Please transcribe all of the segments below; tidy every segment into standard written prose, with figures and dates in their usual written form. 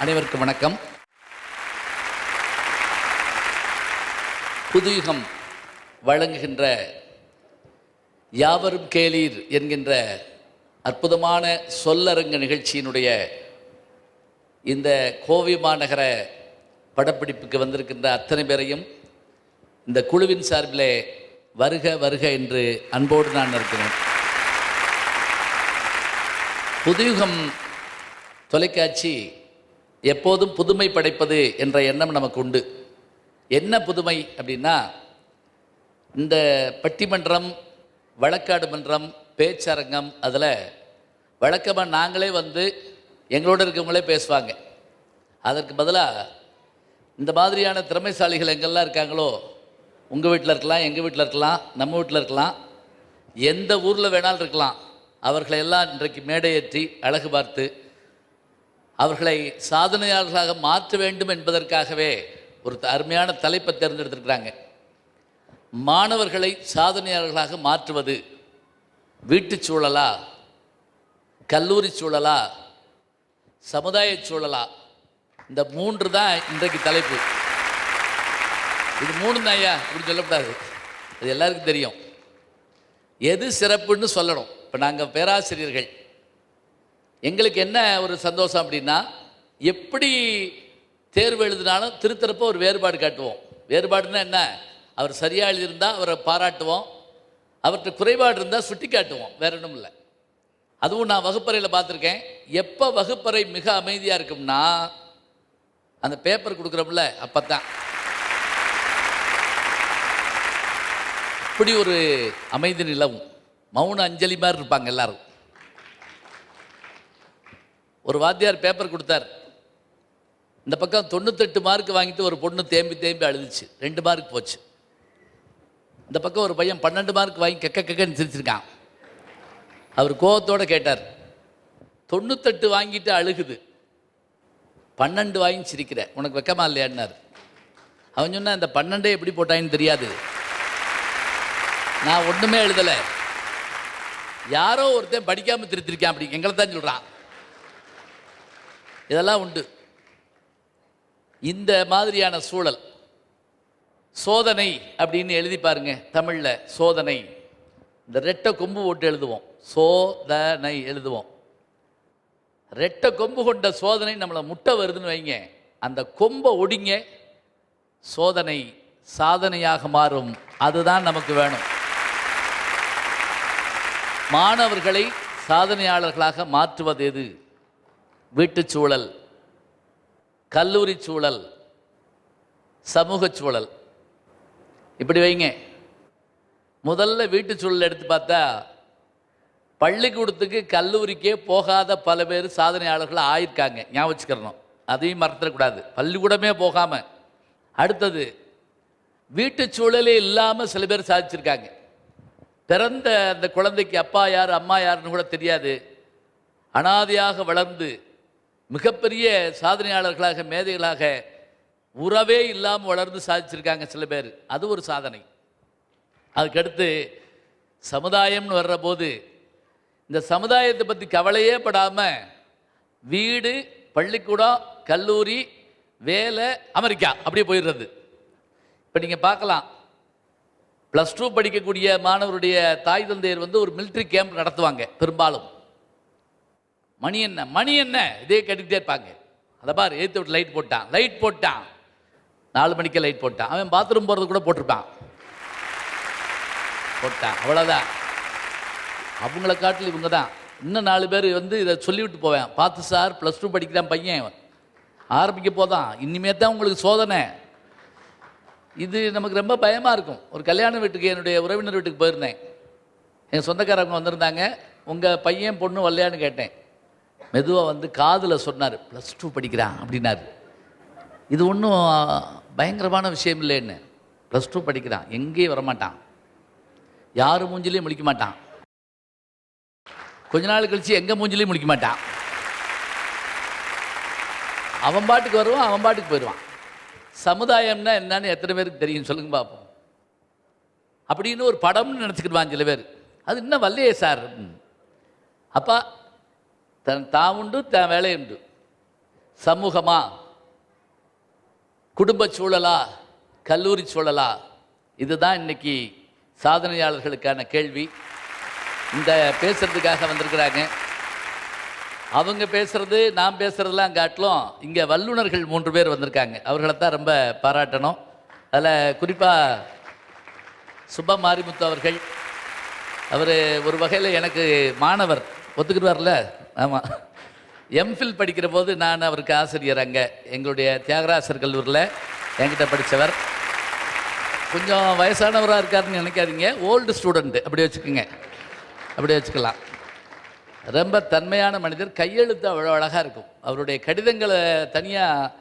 அனைவருக்கும் வணக்கம். புதுயுகம் வழங்குகின்ற யாவரும் கேளீர் என்கின்ற அற்புதமான சொல்லரங்க நிகழ்ச்சியினுடைய இந்த கோவை மாநகர படப்பிடிப்புக்கு வந்திருக்கின்ற அத்தனை பேரையும் இந்த குழுவின் சார்பிலே வருக வருக என்று அன்போடு நான் இருக்கிறேன். புதுயுகம் தொலைக்காட்சி எப்போதும் புதுமை படைப்பது என்ற எண்ணம் நமக்கு உண்டு. என்ன புதுமை அப்படின்னா, இந்த பட்டிமன்றம், வழக்காடு மன்றம், பேச்சரங்கம், அதில் வழக்கமாக நாங்களே வந்து எங்களோட இருக்கவங்களே பேசுவாங்க. அதற்கு பதிலாக இந்த மாதிரியான திறமைசாலிகள் எங்கெல்லாம் இருக்காங்களோ, உங்கள் வீட்டில் இருக்கலாம், எங்கள் வீட்டில் இருக்கலாம், நம்ம வீட்டில் இருக்கலாம், எந்த ஊரில் வேணாலும் இருக்கலாம், அவர்களையெல்லாம் இன்றைக்கு மேடையேற்றி அழகு பார்த்து அவர்களை சாதனையாளர்களாக மாற்ற வேண்டும் என்பதற்காகவே ஒரு அருமையான தலைப்பை தேர்ந்தெடுத்திருக்கிறாங்க. மாணவர்களை சாதனையாளர்களாக மாற்றுவது வீட்டு சூழலா, கல்லூரி சூழலா, சமுதாய சூழலா, இந்த மூன்று தான் இன்றைக்கு தலைப்பு. இது மூணு தான் ஐயா, இப்படி சொல்லக்கூடாது, அது எல்லாருக்கும் தெரியும். எது சிறப்புன்னு சொல்லணும். இப்போ நாங்கள் பேராசிரியர்கள், எங்களுக்கு என்ன ஒரு சந்தோஷம் அப்படின்னா, எப்படி தேர்வு எழுதினாலும் திருத்தரப்போ ஒரு வேறுபாடு காட்டுவோம். வேறுபாடுன்னா என்ன? அவர் சரியாக எழுதியிருந்தால் அவரை பாராட்டுவோம், அவர்கிட்ட குறைபாடு இருந்தால் சுட்டி காட்டுவோம், வேற ஒன்றும் இல்லை. அதுவும் நான் வகுப்பறையில் பார்த்துருக்கேன். எப்போ வகுப்பறை மிக அமைதியாக இருக்கும்னா, அந்த பேப்பர் கொடுக்குறோம்ல, அப்போ தான் இப்படி ஒரு அமைதி நிலவும், மௌன அஞ்சலி மாதிரி இருப்பாங்க எல்லாரும். ஒரு வாத்தியார் பேப்பர் கொடுத்தார். இந்த பக்கம் 98 மார்க் வாங்கிட்டு ஒரு பொண்ணு தேம்பி தேம்பி அழுதுச்சு, 2 மார்க் போச்சு. இந்த பக்கம் ஒரு பையன் 12 மார்க் வாங்கி கக்கன்னு சிரிச்சிருக்கான். அவர் கோபத்தோடு கேட்டார், 98 வாங்கிட்டு அழுகுது, 12 வாங்கி சிரிக்கிற, உனக்கு வெக்கமா இல்லையான்னார். அவன் சொன்னா, இந்த 12 எப்படி போட்டாயின்னு தெரியாது, நான் ஒன்றுமே எழுதலை, யாரோ ஒருத்தன் படிக்காமல் திருத்திருக்கேன், அப்படி எங்களை தான் சொல்கிறான். இதெல்லாம் உண்டு. இந்த மாதிரியான சூழல், சோதனை அப்படின்னு எழுதி பாருங்க தமிழில். சோதனை, இந்த ரெட்டை கொம்பு போட்டு எழுதுவோம், சோதனை எழுதுவோம். ரெட்டை கொம்பு கொண்ட சோதனை நம்மளை முட்டை வருதுன்னு வைங்க, அந்த கொம்பை ஒடிங்க, சோதனை சாதனையாக மாறும். அதுதான் நமக்கு வேணும். மாணவர்களை சாதனையாளர்களாக மாற்றுவது எது? வீட்டு சூழல், கல்லூரி சூழல், சமூக சூழல். இப்படி வைங்க. முதல்ல வீட்டு சூழல் எடுத்து பார்த்தா, பள்ளிக்கூடத்துக்கு கல்லூரிக்கே போகாத பல பேர் சாதனையாளர்கள் ஆயிருக்காங்க. ஞாபகம் வச்சுக்கிறணும், அதையும் மறந்துடக்கூடாது. பள்ளிக்கூடமே போகாமல். அடுத்தது, வீட்டு சூழலே இல்லாமல் சில பேர் சாதிச்சிருக்காங்க. பிறந்த அந்த குழந்தைக்கு அப்பா யார் அம்மா யாருன்னு கூட தெரியாது, அனாதையாக வளர்ந்து மிகப்பெரிய சாதனையாளர்களாக, மேதைகளாக, உறவே இல்லாமல் வளர்ந்து சாதிச்சிருக்காங்க சில பேர். அது ஒரு சாதனை. அதுக்கடுத்து சமுதாயம்னு வர்ற போது, இந்த சமுதாயத்தை பற்றி கவலையே படாமல் வீடு, பள்ளிக்கூடம், கல்லூரி, வேலை, அமெரிக்கா, அப்படியே போயிடுறது. இப்போ நீங்கள் பார்க்கலாம், +2 படிக்கக்கூடிய மாணவருடைய தாய் தந்தையர் வந்து ஒரு மிலிட்ரி கேம்ப் நடத்துவாங்க. பெரும்பாலும் மணி என்ன மணி என்ன இதே கேட்டுக்கிட்டே இருப்பாங்க. அதை பாரு, ஏற்று விட்டு லைட் போட்டான் 4 மணிக்கு லைட் போட்டான். அவன் பாத்ரூம் போகிறது கூட போட்டான். அவ்வளோதான். அவங்கள காட்டில் இவங்க தான். இன்னும் 4 பேர் வந்து இதை சொல்லிவிட்டு போவேன், பார்த்து சார், +2 படிக்கிறான் பையன், ஆரம்பிக்க போதான், இனிமே தான் உங்களுக்கு சோதனை. இது நமக்கு ரொம்ப பயமாக இருக்கும். ஒரு கல்யாண வீட்டுக்கு, என்னுடைய உறவினர் வீட்டுக்கு போயிருந்தேன். எங்கள் சொந்தக்காரங்க வந்திருந்தாங்க. உங்கள் பையன் பொண்ணு வரலையான்னு கேட்டேன். மெதுவாக வந்து காதில் சொன்னார், +2 படிக்கிறான் அப்படின்னாரு. இது ஒன்றும் பயங்கரமான விஷயம் இல்லைன்னு. +2 படிக்கிறான், எங்கேயும் வரமாட்டான், யார் மூஞ்சிலையும் முழிக்க மாட்டான், கொஞ்ச நாள் கழித்து எங்கள் மூஞ்சிலையும் முழிக்க மாட்டான். அவன் பாட்டுக்கு வருவான், அவன் பாட்டுக்கு போயிடுவான். சமுதாயம்னா என்னன்னு எத்தனை பேருக்கு தெரியும் சொல்லுங்க பார்ப்போம். அப்படின்னு ஒரு படம்னு நினச்சிக்கிடுவான் சில பேர். அது இன்னும் வரலையே சார். அப்பா தான் உண்டு, தான் வேலை உண்டு. சமூகமா, குடும்ப சூழலா, கல்லூரி சூழலா? இதுதான் இன்னைக்கு சாதனையாளர்களுக்கான கேள்வி. இந்த பேசுறதுக்காக வந்திருக்கிறாங்க. அவங்க பேசுறது நான் பேசுறதெல்லாம் காட்டிலும் இங்கே வல்லுநர்கள் 3 பேர் வந்திருக்காங்க. அவர்களை தான் ரொம்ப பாராட்டணும். அதில் குறிப்பாக சுப மாரிமுத்து அவர்கள். அவர் ஒரு வகையில் எனக்கு மாணவர், ஒத்துக்கிடுவார்ல? ஆமாம், எம்ஃபில் படிக்கிற போது நான் அவருக்கு ஆசிரியர். அங்கே எங்களுடைய தியாகராசர் கல்லூரியில் என்கிட்ட படித்தவர். கொஞ்சம் வயசானவராக இருக்காருன்னு நினைக்காதீங்க, ஓல்டு ஸ்டூடெண்ட்டு அப்படி வச்சுக்கோங்க, அப்படி வச்சுக்கலாம். ரொம்ப தன்மையான மனிதர். கையெழுத்து அவ்வளோ அழகாக இருக்கும். அவருடைய கடிதங்களை தனியாக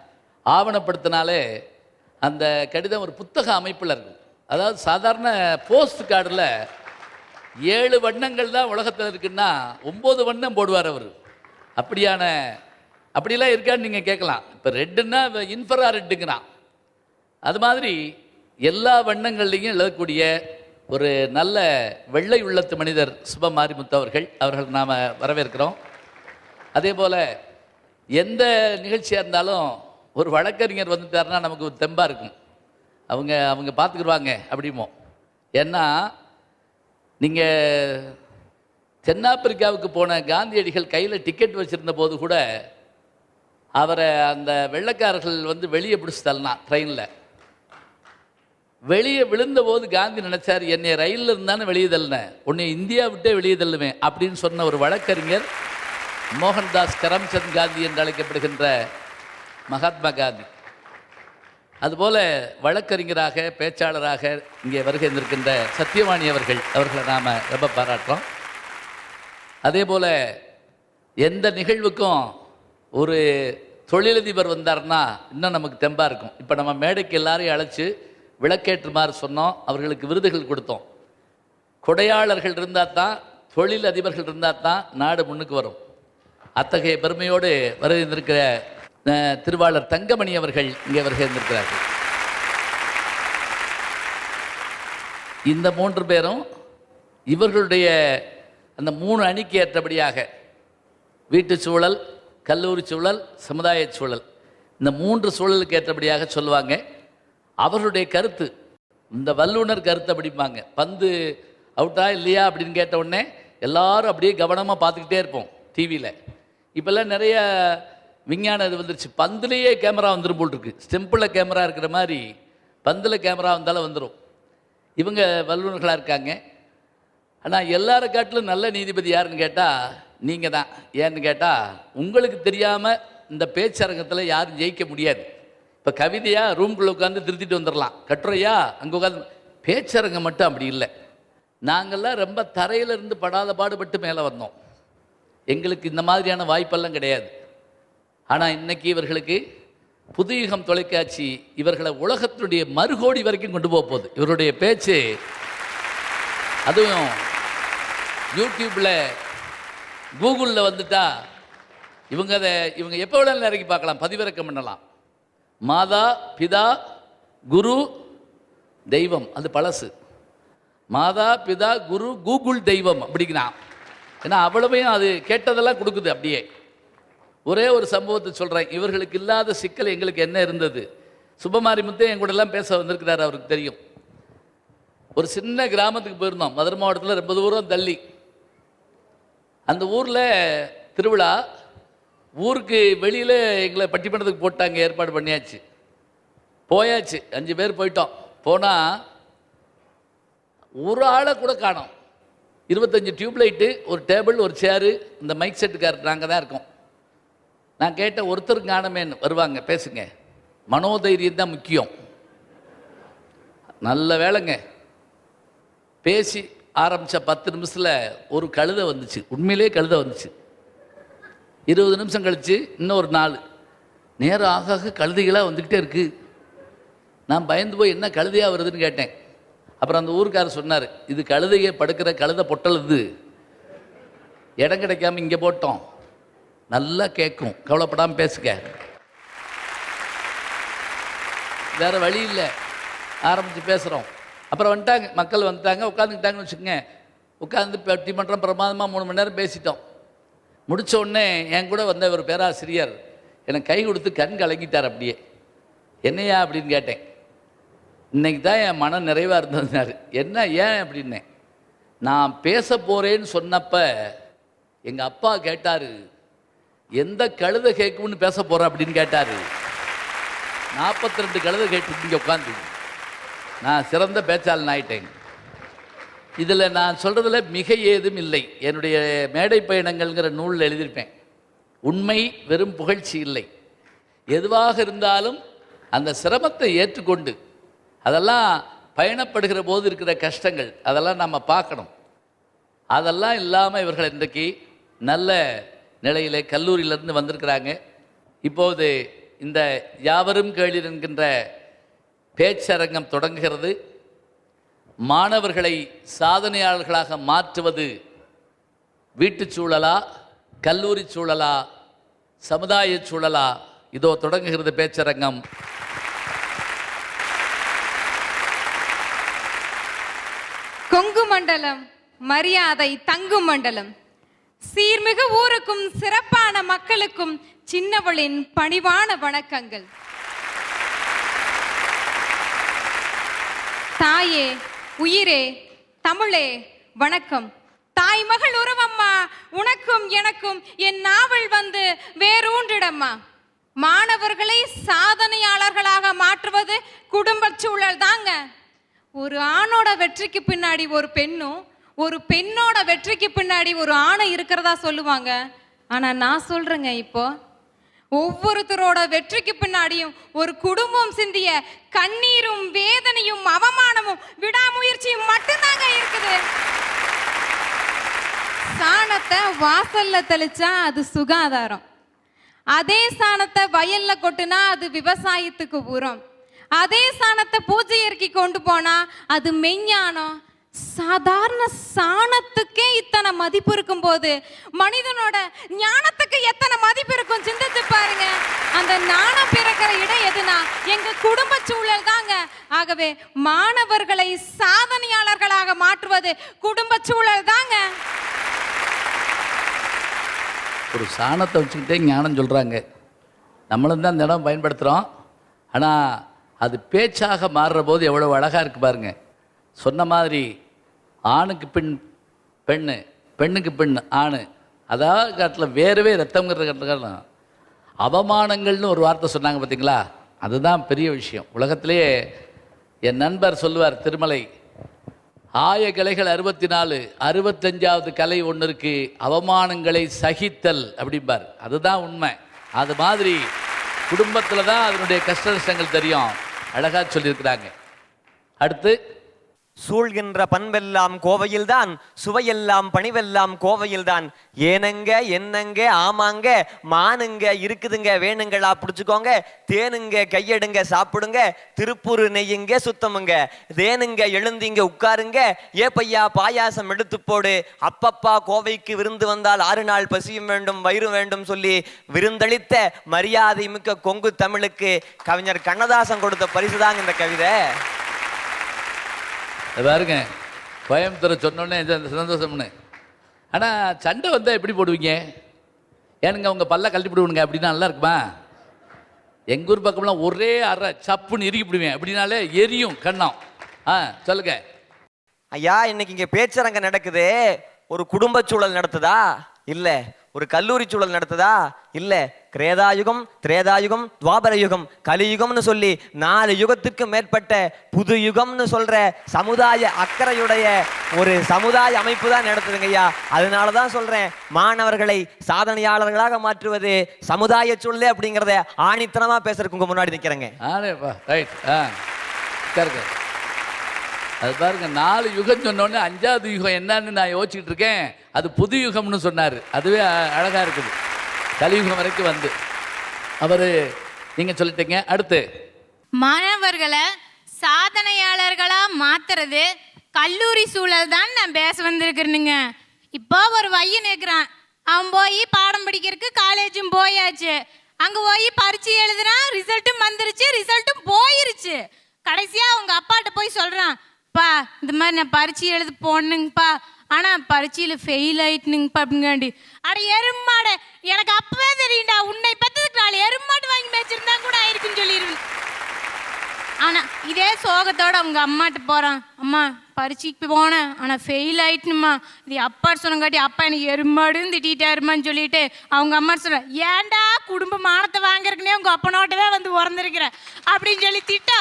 ஆவணப்படுத்தினாலே அந்த கடிதம் ஒரு புத்தக அமைப்பில் இருக்கும். அதாவது சாதாரண போஸ்ட் கார்டில் 7 வண்ணங்கள் தான் உலகத்தில் இருக்குன்னா 9 வண்ணம் போடுவார் அவர். அப்படிலாம் இருக்கான்னு நீங்கள் கேட்கலாம். இப்போ ரெட்டுன்னா இன்ஃப்ரா ரெட்டுங்கிறான். அது மாதிரி எல்லா வண்ணங்கள்லையும் எழுதக்கூடிய ஒரு நல்ல வெள்ளை உள்ளத்து மனிதர் சுப மாரிமுத்து அவர்கள் நாம் வரவேற்கிறோம். அதே போல் எந்த நிகழ்ச்சியாக இருந்தாலும் ஒரு வழக்கறிஞர் வந்துட்டாருன்னா நமக்கு ஒரு தெம்பாக இருக்கும். அவங்க பார்த்துக்குருவாங்க அப்படிமோ. ஏன்னா நீங்கள் தென்னாப்பிரிக்காவுக்கு போன காந்தியடிகள் கையில் டிக்கெட் வச்சுருந்த போது கூட அவரை அந்த வெள்ளைக்காரர்கள் வந்து வெளியே பிடிச்சி தள்ளலாம். ட்ரெயினில் வெளியே விழுந்தபோது காந்தி நினைச்சார், என்னை ரயிலில் இருந்தானே வெளியே தள்ளினேன், உன்னை இந்தியா விட்டே வெளியே தள்ளுவேன் அப்படின்னு சொன்ன ஒரு வழக்கறிஞர் மோகன்தாஸ் கரம்சந்த் காந்தி என்று அழைக்கப்படுகின்ற மகாத்மா காந்தி. அதுபோல வழக்கறிஞராக, பேச்சாளராக இங்கே வருகை இருக்கின்ற சத்தியவாணி அவர்களை நாம் ரொம்ப பாராட்டுறோம். அதே போல் எந்த நிகழ்வுக்கும் ஒரு தொழிலதிபர் வந்தார்னா இன்னும் நமக்கு தெம்பாக இருக்கும். இப்போ நம்ம மேடைக்கு எல்லாரையும் அழைச்சி விளக்கேற்றுமாறு சொன்னோம், அவர்களுக்கு விருதுகள் கொடுத்தோம். கொடையாளர்கள் இருந்தால் தான், தொழில் அதிபர்கள் இருந்தால் தான் நாடு முன்னுக்கு வரும். அத்தகைய பெருமையோடு வருகின்றிருக்கிற திருவாளர் தங்கமணி அவர்கள் இங்கே வருகின்றிருக்கிறார்கள். இந்த 3 பேரும் இவர்களுடைய அந்த 3 அணிக்கு ஏற்றபடியாக வீட்டு சூழல், கல்லூரி சூழல், சமுதாய சூழல், இந்த 3 சூழலுக்கு ஏற்றபடியாக சொல்லுவாங்க. அவர்களுடைய கருத்து, இந்த வல்லுனர் கருத்து அப்படிம்பாங்க. பந்து அவுட்டா இல்லையா அப்படின்னு கேட்ட உடனே எல்லாரும் அப்படியே கவனமாக பார்த்துக்கிட்டே இருப்போம் டிவியில். இப்போல்லாம் நிறைய விஞ்ஞானம் இது வந்துருச்சு. பந்துலேயே கேமரா வந்துடும் போல் இருக்கு. ஸ்டெம்பில் கேமரா இருக்கிற மாதிரி பந்தில் கேமரா வந்தாலும் வந்துடும். இவங்க வல்லுநர்களாக இருக்காங்க. ஆனால் எல்லாரை காட்டிலும் நல்ல நீதிபதி யாருன்னு கேட்டால் நீங்கள் தான். ஏன்னு கேட்டால் உங்களுக்கு தெரியாமல் இந்த பேச்சரங்கத்தில் யாரும் ஜெயிக்க முடியாது. இப்போ கவிதையாக ரூம்குள்ளே உட்காந்து திருத்திட்டு வந்துடலாம், கட்டுரையா அங்கே உட்காந்து. பேச்சரங்கம் மட்டும் அப்படி இல்லை. நாங்கள்லாம் ரொம்ப தரையிலிருந்து படாத பாடுபட்டு மேலே வந்தோம். எங்களுக்கு இந்த மாதிரியான வாய்ப்பெல்லாம் கிடையாது. ஆனால் இன்னைக்கு இவர்களுக்கு புதுயுகம் தொலைக்காட்சி இவர்களை உலகத்தினுடைய மறுகோடி வரைக்கும் கொண்டு போக போகுது. இவருடைய பேச்சு, அதுவும் யூடியூப்பில், கூகுளில் வந்துட்டா இவங்க எப்போ வேணாலும் இறக்கி பார்க்கலாம், பதிவிறக்கம் பண்ணலாம். மாதா, பிதா, குரு, தெய்வம், அது பழசு. மாதா, பிதா, குரு, கூகுள் தெய்வம் அப்படிங்கிறான். ஏன்னா அவ்வளவையும் அது கேட்டதெல்லாம் கொடுக்குது. அப்படியே ஒரே ஒரு சம்பவத்தை சொல்கிறேன். இவர்களுக்கு இல்லாத சிக்கல் எங்களுக்கு என்ன இருந்தது. சுபமாரிமுத்தே என் கூட எல்லாம் பேச வந்திருக்கிறார், அவருக்கு தெரியும். ஒரு சின்ன கிராமத்துக்கு போயிருந்தோம், மதுரை மாவட்டத்தில், ரொம்ப தூரம் தள்ளி. அந்த ஊரில் திருவிழா. ஊருக்கு வெளியில் எங்களை பட்டிமன்றத்துக்கு போட்டாங்க, ஏற்பாடு பண்ணியாச்சு. போயாச்சு, 5 பேர் போயிட்டோம். போனால் ஒரு ஆளை கூட காணோம். 25 டியூப்லைட்டு, ஒரு டேபிள், ஒரு சேரு, இந்த மைக் செட்டுக்கார் நாங்கள் தான் இருக்கோம். நான் கேட்டேன், ஒருத்தருக்கு காணமேன்னு. வருவாங்க, பேசுங்க, மனோதைரியம் தான் முக்கியம். நல்ல வேலைங்க, பேசி ஆரம்பித்த 10 நிமிஷத்தில் ஒரு கழுதை வந்துச்சு. உண்மையிலே கழுதை வந்துச்சு. 20 நிமிஷம் கழித்து இன்னொரு 4. நேரம் ஆக ஆக கழுதைகளாக வந்துக்கிட்டே இருக்குது. நான் பயந்து போய் என்ன கழுதையாக வருதுன்னு கேட்டேன். அப்புறம் அந்த ஊருக்காரர் சொன்னார், இது கழுதையை படுக்கிற கழுதை பொட்டல், இது இடம் கிடைக்காம இங்கே போட்டோம், நல்லா கேட்கும், கவலைப்படாமல் பேசுங்க. வேறு வழி இல்லை, ஆரம்பித்து பேசுகிறோம். அப்புறம் வந்துட்டாங்க, மக்கள் வந்துட்டாங்க, உட்காந்துக்கிட்டாங்கன்னு வச்சுக்கோங்க. உட்காந்து பட்டிமன்றம் பிரமாதமாக 3 மணி நேரம் பேசிட்டோம். முடித்த உடனே என் கூட வந்த ஒரு பேராசிரியர் எனக்கு கை கொடுத்து கண் கலங்கிட்டார். அப்படியே என்னையா அப்படின்னு கேட்டேன். இன்னைக்கு தான் என் மனம் நிறைவாக இருந்ததுனாரு. என்ன ஏன் அப்படின்னேன். நான் பேச போகிறேன்னு சொன்னப்ப எங்கள் அப்பா கேட்டார், எந்த கழுதை கேட்கும்னு பேச போகிறேன் அப்படின்னு கேட்டார். 42 கழுதை கேட்டு இங்கே உட்காந்து நான் சிறந்த பேச்சாளன் ஆயிட்டேன். இதில் நான் சொல்கிறதுல மிக ஏதும் இல்லை. என்னுடைய மேடை பயணங்கள்ங்கிற நூலில் எழுதியிருப்பேன். உண்மை வெறும் புகழ்ச்சி இல்லை. எதுவாக இருந்தாலும் அந்த சிரமத்தை ஏற்றுக்கொண்டு, அதெல்லாம் பயணப்படுகிற போது இருக்கிற கஷ்டங்கள் அதெல்லாம் நம்ம பார்க்கணும். அதெல்லாம் இல்லாமல் இவர்கள் இன்றைக்கு நல்ல நிலையிலே கல்லூரியிலேருந்து வந்திருக்கிறாங்க. இப்போது இந்த யாவரும் கேளீர் என்கின்ற பேச்சரங்கம் தொடங்குகிறது. மாணவர்களை சாதனையாளர்களாக மாற்றுவது வீட்டுச் சூழலா, கல்லூரி சூழலா, சமுதாய சூழலா? இதோ தொடங்குகிறது பேச்சரங்கம். கொங்கு மண்டலம் மரியாதை தங்கும் மண்டலம். சீர்மிகு ஊருக்கும் சிறப்பான மக்களுக்கும் சின்னவளின் பணிவான வணக்கங்கள். தாயே, உயிரே, தமிழே, வணக்கம். தாய்மகள் உறவம்மா, உனக்கும் எனக்கும் என் நாவல் வந்து வேரூன்றிடம்மா. மாணவர்களை சாதனையாளர்களாக மாற்றுவது குடும்ப சூழல் தாங்க. ஒரு ஆணோட வெற்றிக்கு பின்னாடி ஒரு பெண்ணும், ஒரு பெண்ணோட வெற்றிக்கு பின்னாடி ஒரு ஆணை இருக்கிறதா சொல்லுவாங்க. ஆனா நான் சொல்றேங்க, இப்போ ஒவ்வொருத்தரோட வெற்றிக்கு பின்னாடியும் ஒரு குடும்பம் சிந்திய கண்ணீரும் வேதனையும் அவமானமும் விடாமுயற்சியும் மட்டும்தாங்க இருக்குது. சாணத்தை வாசல்ல தெளிச்சா அது சுகாதாரம். அதே சாணத்தை வயல்ல கொட்டுனா அது விவசாயத்துக்கு உரம். அதே சாணத்தை பூஜை அறைக்கு கொண்டு போனா அது மெஞ்ஞானம். சாதாரண சாணத்துக்கே இத்தனை மதிப்பு இருக்கும் போது மனிதனோட ஞானத்துக்கு எத்தனை மதிப்பு இருக்கும் சிந்திச்சு பாருங்க. அந்த ஞானம் பிறக்கிற இடம் எதுனா எங்க குடும்ப சூழல் தாங்க. ஆகவே மாணவர்களை சாதனையாளர்களாக மாற்றுவது குடும்ப சூழல் தாங்க. ஒரு சாணத்தை வச்சுக்கிட்டே ஞானம் சொல்கிறாங்க. நம்மளும் தான் இந்த இடம் பயன்படுத்துகிறோம். ஆனால் அது பேச்சாக மாறுற போது எவ்வளோ அழகாக இருக்குது பாருங்க. சொன்ன மாதிரி ஆணுக்கு பெண் பெண்ணு, பெண்ணுக்கு பெண் ஆணு, அதாவது காட்டில் வேறவே ரத்தம்ங்கிற காட்டில் அவமானங்கள்னு ஒரு வார்த்தை சொன்னாங்க பார்த்தீங்களா? அதுதான் பெரிய விஷயம். உலகத்திலேயே என் நண்பர் சொல்லுவார், திருமலை, ஆய கலைகள் 64, 65வது கலை ஒன்று இருக்கு, அவமானங்களை சகித்தல் அப்படிம்பார். அதுதான் உண்மை. அது மாதிரி குடும்பத்தில் தான் அதனுடைய கஷ்ட நஷ்டங்கள் தெரியும். அழகாக சொல்லியிருக்கிறாங்க. அடுத்து, சூழ்கின்ற பண்பெல்லாம் கோவையில்தான், சுவையெல்லாம் பணிவெல்லாம் கோவையில்தான். ஏனங்க என்னங்க ஆமாங்க மானுங்க இருக்குதுங்க வேணுங்களா பிடிச்சிக்கோங்க, தேனுங்க கையெடுங்க சாப்பிடுங்க, திருப்பூர் நெய்யுங்க சுத்தமுங்க, தேனுங்க எழுந்திங்க உட்காருங்க, ஏ பையா பாயாசம் எடுத்து போடு, அப்பப்பா கோவைக்கு விருந்து வந்தால் 6 நாள் பசியும் வேண்டும் வயிறு வேண்டும் சொல்லி விருந்தளித்த மரியாதை மிக்க கொங்கு தமிழுக்கு கவிஞர் கண்ணதாசன் கொடுத்த பரிசுதாங்க இந்த கவிதை. பாருங்க, கோயம்புத்தூரை சொன்னோன்னே சந்தோஷம்னு. ஆனால் சண்டை வந்தால் எப்படி போடுவீங்க? ஏனுங்க உங்கள் பல்ல கழட்டி போடுவீங்க அப்படின்னா நல்லா இருக்குமா? எங்கள் ஊர் பக்கம்லாம் ஒரே அரை சப்புன்னு இறுக்கி போடுவேன். அப்படின்னாலே எரியும் கண்ணம். சொல்லுங்க ஐயா. இன்னைக்கு இங்கே பேச்சரங்க நடக்குது. ஒரு குடும்ப சூழல் நடத்துதா? இல்லை. ஒரு கல்லூரி சூழல் நடத்துதா? இல்லை. கிரேதாயுகம், திரேதாயுகம், துவாபர யுகம், கலியுகம்னு சொல்லி 4 யுகத்துக்கு மேற்பட்ட புது யுகம்னு சொல்ற சமுதாய அக்கறையுடைய ஒரு சமுதாய அமைப்பு தான் நடத்துதுங்க ஐயா. அதனால தான் சொல்றேன், மாணவர்களை சாதனையாளர்களாக மாற்றுவது சமுதாய சூழலே அப்படிங்கிறத ஆணித்தனமா பேசுறதுக்கு உங்க முன்னாடி நிற்கிறேங்க. அது பாருங்க, 4 யுகம் சொன்னோடனே 5வது யுகம் என்னன்னு நான் யோசிச்சுட்டு இருக்கேன். அது புது யுகம்னு சொன்னார். அதுவே அழகா இருக்குது. கலியுகம் வரைக்கும் வந்து அவர் நீங்க சொல்லிட்டீங்க. அடுத்து, மாணவர்களை சாதனையாளர்களா மாத்துறது கல்லூரி சூழல் தான் நான் பேச வந்திருக்கிறேனுங்க. இப்போ ஒரு பையன் இருக்கிறான், அவன் போய் பாடம் படிக்கிறதுக்கு காலேஜும் போயாச்சு, அங்கே போய் பரீட்சை எழுதுறான், ரிசல்ட்டும் வந்துருச்சு, ரிசல்ட்டும் போயிருச்சு. கடைசியாக அவங்க அப்பாட்ட போய் சொல்கிறான், பா இந்த மாதிரி நான் பரீட்சை எழுத போனேங்கப்பா, ஆனால் பரீட்சையில் ஃபெயில் ஆயிட்டுனுங்கப்பா அப்படிங்காண்டி. அட எருமாட, எனக்கு அப்பவே தெரியும்டா, உன்னை பற்றி 4 எருமாட்டு வாங்கி மேய்ச்சிருந்தா கூட ஆயிருக்குன்னு சொல்லிடுவேன். ஆனா இதே சோகத்தோட அவங்க அம்மாட்ட போறான். அம்மா பரீட்சைக்கு போனேன் ஆனால் ஃபெயில் ஆயிட்டுனுமா, இது அப்பா சொன்னங்காட்டி அப்பா எனக்கு எருமாடுன்னு திட்டாருமான்னு சொல்லிட்டு அவங்க அம்மா சொல்ற, ஏன்டா குடும்ப மானத்தை வாங்குறதுக்குனே உங்க அப்பனோட்டவே வந்து உறந்துருக்கிற அப்படின்னு சொல்லி திட்டா.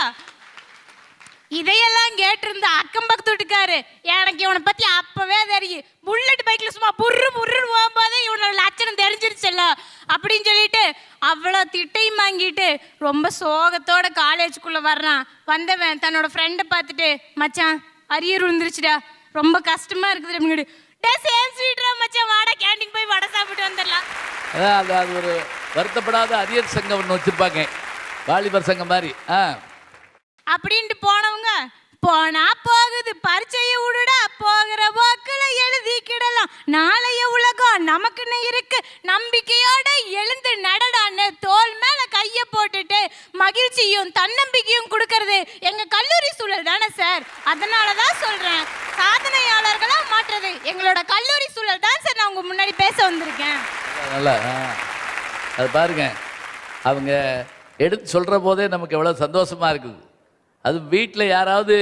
இதையெல்லாம் கேட்டிருந்த அக்கம் பக்கத்து வீட்டுக்காரு, எனக்கு இவனை பத்தி அப்பவே தெரியும், புல்லட் பைக்ல சும்மா புர்ரு புர்ருன்னு போகும்போதே இவனோட லட்சணம் தெரிஞ்சிருச்சுல்ல அப்படின்னு சொல்லிட்டு அவ்வளோ திட்டையும் வாங்கிட்டு ரொம்ப சோகத்தோட காலேஜுக்குள்ள வர்றான். வந்தவன் தன்னோட ஃப்ரெண்டை பார்த்துட்டு, மச்சான் அரியர் விழுந்துருச்சுடா, ரொம்ப கஷ்டமா இருக்குது அப்படின்னு. சேம் ஸ்வீட்ரா மச்சான், வாடா கேண்டீன் போய் வடை சாப்பிட்டு வந்துடலாம். அதான் அது ஒரு வருத்தப்படாத அரியர் சங்கம் ஒன்று வச்சிருப்பாங்க, வாலிபர் சங்கம் மாதிரி. அப்படின்ட்டு போனவங்க, போனா போகுது பரீட்சையை விடுடா, போகிற போக்கில் எழுதிக்கிடலாம், நாளைய உலகம் நமக்குன்னு இருக்கு, நம்பிக்கையோட எழுந்து நடடான்னு தோல் மேல கைய போட்டுட்டு மகிழ்ச்சியும் தன்னம்பிக்கையும் கொடுக்கறது எங்க கல்லூரி சூழல் தானே சார். அதனாலதான் சொல்றேன், சாதனையாளர்களா மாற்றுறது எங்களோட கல்லூரி சூழல் தான் சார். நான் உங்க முன்னாடி பேச வந்திருக்கேன். நல்லா அது பாருங்க, அவங்க எடுத்து சொல்ற போதே நமக்கு எவ்வளவு சந்தோஷமா இருக்குது. அது வீட்டில் யாராவது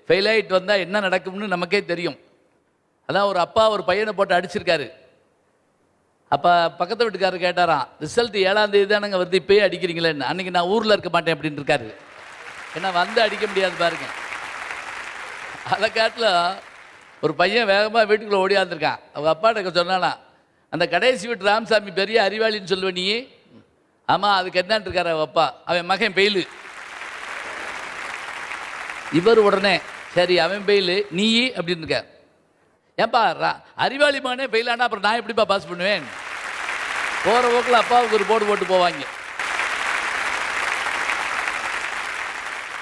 ஃபெயில் ஆகிட்டு வந்தால் என்ன நடக்கும்னு நமக்கே தெரியும். அதான் ஒரு அப்பா ஒரு பையனை போட்டு அடிச்சிருக்காரு. அப்போ பக்கத்து வீட்டுக்காரர் கேட்டாராம், ரிசல்ட் 7ஆம் தேதி தானங்க வருது, இப்போயே அடிக்கிறீங்களேன்னு. அன்றைக்கி நான் ஊரில் இருக்க மாட்டேன் அப்படின்னு இருக்காரு. ஏன்னா வந்து அடிக்க முடியாது பாருங்க. அதை காட்டில் ஒரு பையன் வேகமாக வீட்டுக்குள்ளே ஓடியாந்துருக்கான். அவங்க அப்பாட்ட சொன்னானா, அந்த கடைசி வீட்டு ராமசாமி பெரிய அறிவாளின்னு சொல்லுவ நீ. ஆமாம், அதுக்கு என்னன்னு இருக்காரு அவன் அப்பா. அவன் மகன் பெயிலு. இவர் உடனே சரி அவன் பெயிலு நீ அப்படின்னு இருக்க. ஏன்பா அறிவாளி மகனே ஃபெயில் ஆனால் அப்புறம் நான் எப்படிப்பா பாஸ் பண்ணுவேன்? போகிற போக்கில் அப்பாவுக்கு ஒரு போர்டு போட்டு போவாங்க.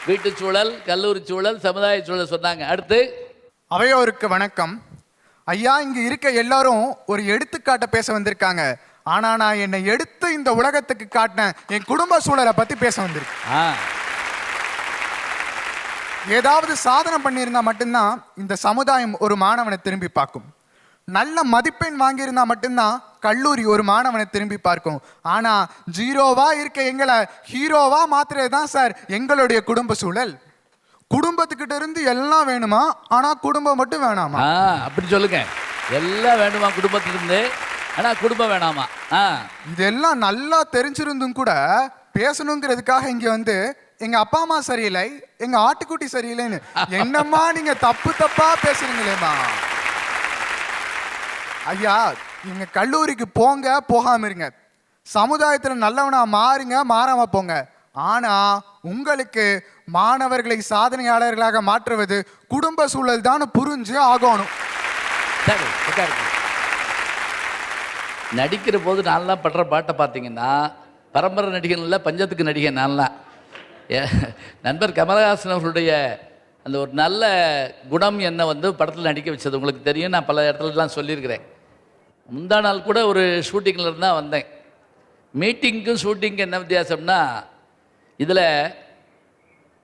வீட்டு சூழல், கல்லூரி சூழல், சமுதாய சூழல் சொன்னாங்க. அடுத்து அவையோருக்கு வணக்கம். ஐயா, இங்க இருக்க எல்லாரும் ஒரு எடுத்துக்காட்ட பேச வந்திருக்காங்க. ஆனா நான் என்னை எடுத்து இந்த உலகத்துக்கு காட்டின என் குடும்ப சூழலை பத்தி பேச வந்திருக்கேன். ஏதாவது சாதனை பண்ணியிருந்தா மட்டும்தான் இந்த சமுதாயம் ஒரு மாணவனை திரும்பி பார்க்கும். நல்ல மதிப்பெண் வாங்கியிருந்தா மட்டும்தான் கல்லூரி ஒரு மாணவனை திரும்பி பார்க்கும். ஆனா ஜீரோவா இருக்க எங்களை ஹீரோவா மாத்துறது தான் சார் எங்களுடைய குடும்ப சூழல். குடும்பத்துக்கிட்ட இருந்து எல்லாம் வேணுமா, ஆனா குடும்பம் மட்டும் வேணாமா? அப்படி சொல்லுங்க. எல்லாம் வேணுமா குடும்பத்திலிருந்து, ஆனா குடும்பம் வேணாமா? இதெல்லாம் நல்லா தெரிஞ்சிருந்தும் கூட பேசணுங்கிறதுக்காக இங்க வந்து எங்க அப்பா அம்மா சரியில்லை, எங்க ஆட்டுக்குட்டி சரியில்லைன்னு என்னம்மா நீங்க தப்பு தப்பா பேசுறீங்களேம்மா. ஐயா, நீங்க கல்லூரிக்கு போங்க, போகாம இருங்க. சமுதாயத்துல நல்லவனா மாறுங்க, மாறாம போங்க. ஆனா உங்களுக்கு மாணவர்களை சாதனையாளர்களாக மாற்றுவது குடும்ப சூழல் தான் புரிஞ்சு ஆகணும். நடிக்கிற போது நான்லாம் படுற பாட்டை பார்த்தீங்கன்னா, பரம்பரை நடிகன்ல பஞ்சத்துக்கு நடிகன் நான்லாம். நண்பர் கமலஹாசன் அவர்களுடைய அந்த ஒரு நல்ல குணம் என்னை வந்து படத்தில் நடிக்க வச்சது உங்களுக்கு தெரியும். நான் பல இடத்துலலாம் சொல்லியிருக்கிறேன். முந்தா நாள் கூட ஒரு ஷூட்டிங்கில் இருந்தால் வந்தேன். மீட்டிங்க்கும் ஷூட்டிங்க்கு என்ன வித்தியாசம்னா, இதில்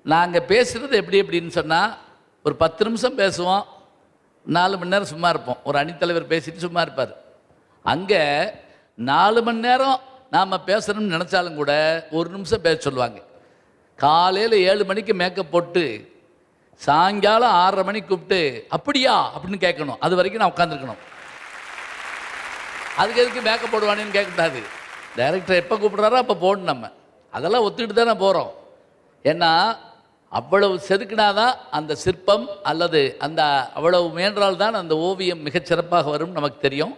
நாங்கள் பேசுகிறது எப்படின்னு சொன்னால், ஒரு 10 நிமிஷம் பேசுவோம், 4 மணி நேரம் சும்மா இருப்போம். ஒரு அணித்தலைவர் பேசிட்டு சும்மா இருப்பார். அங்கே 4 மணி நேரம் நாம் பேசணும்னு நினச்சாலும் கூட 1 நிமிஷம் பேச சொல்லுவாங்க. காலையில் 7 மணிக்கு மேக்கப் போட்டு சாயங்காலம் 6:30 மணிக்கு கூப்பிட்டு அப்படியா அப்படின்னு கேட்கணும். அது வரைக்கும் நான் உட்காந்துருக்கணும். அதுக்கு எதுக்கு மேக்கப் போடுவானேன்னு கேட்கக்கூடாது. டைரக்டர் எப்போ கூப்பிட்றாரோ அப்போ போடணும். நம்ம அதெல்லாம் ஒத்துக்கிட்டு தானே போகிறோம். ஏன்னா அவ்வளவு செதுக்கினாதான் அந்த சிற்பம் அல்லது அந்த அவ்வளவு முயன்றால்தான் அந்த ஓவியம் மிகச்சிறப்பாக வரும் நமக்கு தெரியும்.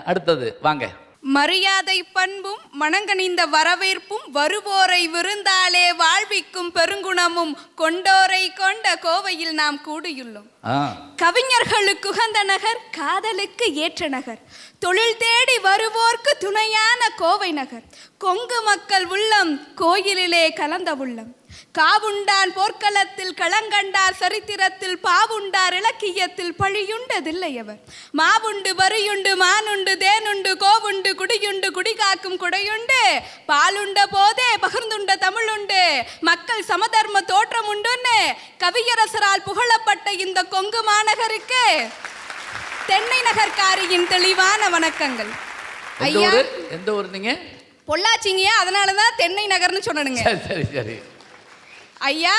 அடுத்தது வாங்க. மரியாதை பண்பும் மனங்கனிந்த வரவேற்பும் வருவோரை விருந்தாலே வாழ்விக்கும் பெருங்குணமும் கொண்டோரை கொண்ட கோவையில் நாம் கூடியுள்ளோம். கவிஞர்களுக்கு உகந்த நகர், காதலுக்கு ஏற்ற நகர், தொழில் தேடி வருவோர்க்கு துணையான கோவை நகர், கொங்கு மக்கள் உள்ளம் கோயிலிலே கலந்த உள்ளம், காவுண்டான் போர்க்களத்தில் களங்கண்டார் சரித்திரத்தில் பாவுண்டார் இலக்கியத்தில் பழியுண்டதில்லை அவர், மாவுண்டு வரியுண்டு மானுண்டு தேனுண்டு கோவுண்டு குடியுண்டு குடிகாக்கும் குடையுண்டு, பாலுண்ட போதே பகிர்ந்துண்ட தமிழுண்டு, மக்கள் சமதர்ம தோற்றம் உண்டுன்னு கவியரசரால் புகழப்பட்ட இந்த கொங்கு மாநகருக்கு தென்னை நகர்காரியின் தெளிவான வணக்கங்கள். எந்த ஊர் நீங்க? பொள்ளாச்சிங்க, அதனாலதான் தென்னை நகர்னு சொன்னனுங்க. சரி சரி சரி. ஐயா,